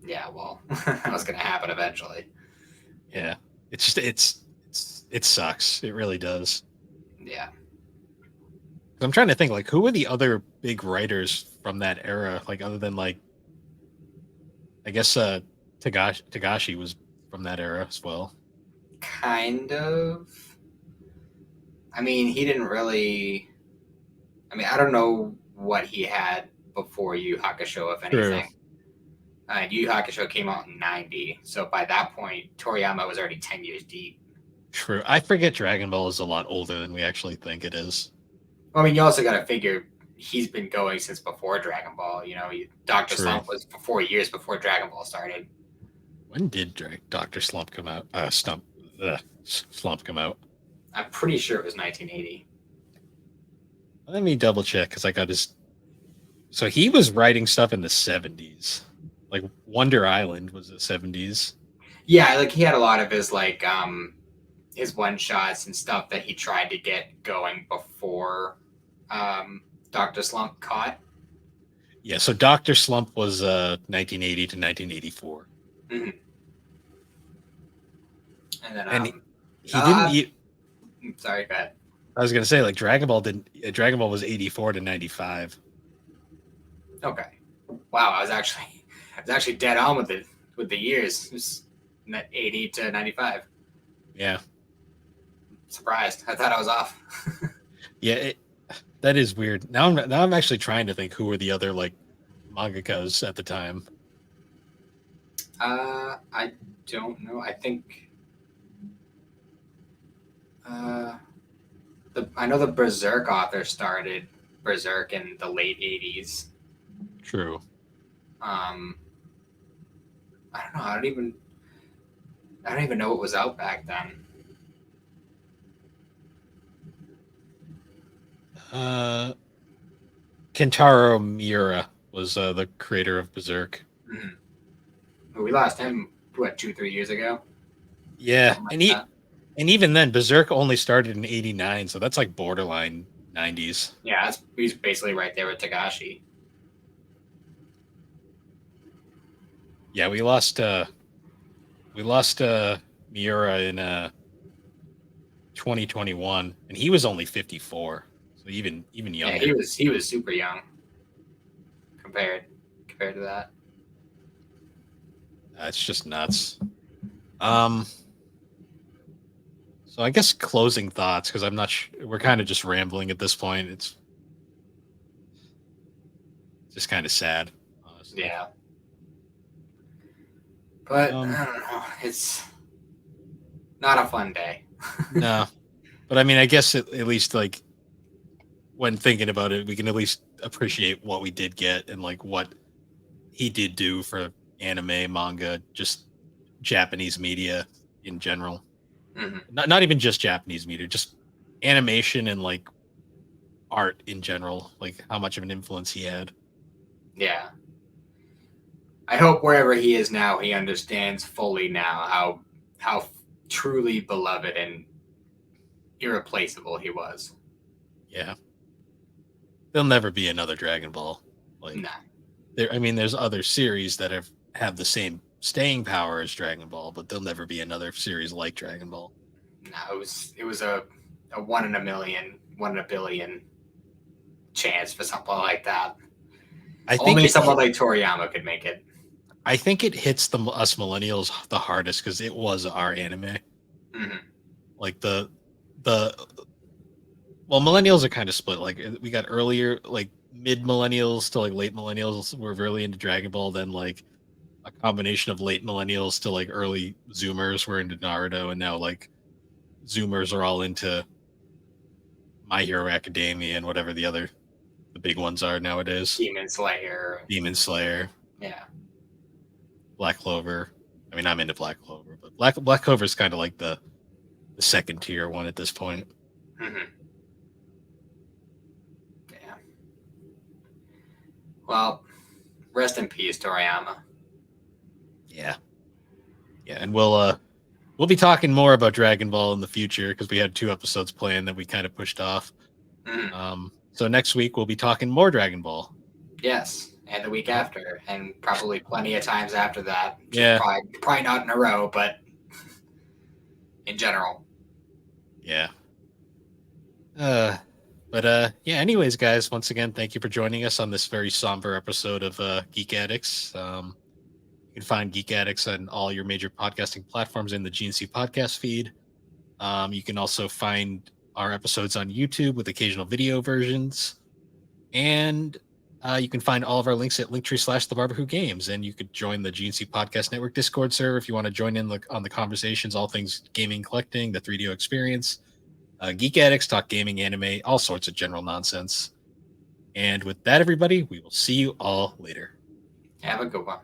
Yeah, well, that's going to happen eventually. Yeah. It's just, it sucks. It really does. Yeah. I'm trying to think, like, who were the other big writers from that era? Like, other than, like, I guess Tagashi was from that era as well. Kind of. I mean, he didn't really... I mean, I don't know what he had before Yu Hakusho, if anything. True. Yu Hakusho came out in 90, so by that point, Toriyama was already 10 years deep. True. I forget Dragon Ball is a lot older than we actually think it is. Well, I mean, you also got to figure he's been going since before Dragon Ball. You know, Dr. Slump was 4 years before Dragon Ball started. When did Dr. Slump come out? Slump come out? I'm pretty sure it was 1980. Let me double check because I got his. So he was writing stuff in the 70s. Like Wonder Island was the 70s. Yeah, like he had a lot of his like his one shots and stuff that he tried to get going before Dr. Slump caught. Yeah, so Dr. Slump was 1980 to 1984. Mm-hmm. And then And he didn't eat. Sorry, go ahead. I was gonna say like Dragon Ball didn't. Dragon Ball was 84 to 95. Okay. Wow, I was actually dead on with the years. It was 80 to 95. Yeah. Surprised. I thought I was off. Yeah, that is weird. Now I'm actually trying to think who were the other like mangakas at the time. I don't know. I think I know the Berserk author started Berserk in the late 80s. True. I don't know. I don't even know what was out back then. Kentaro Miura was the creator of Berserk. Mm-hmm. We lost him, what, 2-3 years ago? Yeah, and even then, Berserk only started in '89, so that's like borderline '90s. Yeah, he's basically right there with Tagashi. Yeah, we lost Miura in 2021, and he was only 54, so even younger. Yeah, he was super young compared to that. It's just nuts. So I guess closing thoughts, because I'm not we're kind of just rambling at this point. It's just kind of sad, honestly. Yeah. But I don't know. It's not a fun day. No, but I mean, I guess at least like when thinking about it, we can at least appreciate what we did get and like what he did do for anime, manga, just Japanese media in general. Mm-hmm. Not even just Japanese media, just animation and like art in general, like how much of an influence he had. Yeah. I hope wherever he is now, he understands fully now how truly beloved and irreplaceable he was. Yeah. There'll never be another Dragon Ball. Like, Nah. There's other series that have the same staying power as Dragon Ball, but there'll never be another series like Dragon Ball. No, it was a 1 in a million, 1 in a billion chance for something like that. I think Only someone like Toriyama could make it. I think it hits us millennials the hardest because it was our anime. Mm-hmm. Like well, millennials are kind of split. Like we got earlier, like mid millennials to like late millennials were really into Dragon Ball. Then like a combination of late millennials to like early Zoomers were into Naruto, and now like Zoomers are all into My Hero Academia and whatever the big ones are nowadays. Demon Slayer. Yeah. Black Clover. I mean, I'm into Black Clover, but Black Clover is kind of like the second tier one at this point. Mm-hmm. Yeah. Well, rest in peace, Toriyama. Yeah, and we'll be talking more about Dragon Ball in the future because we had 2 episodes planned that we kind of pushed off. Mm-hmm. So next week we'll be talking more Dragon Ball. Yes, and the week after, and probably plenty of times after that. Yeah, probably not in a row, but in general. Yeah. Yeah. Anyways, guys, once again, thank you for joining us on this very somber episode of Geek Addicts. You can find Geek Addicts on all your major podcasting platforms in the GNC podcast feed. You can also find our episodes on YouTube with occasional video versions. And you can find all of our links at linktree/thebarberwho games. And you could join the GNC Podcast Network Discord server if you want to join in on the conversations, all things gaming, collecting, the 3DO experience. Geek Addicts talk gaming, anime, all sorts of general nonsense. And with that, everybody, we will see you all later. Have a good one.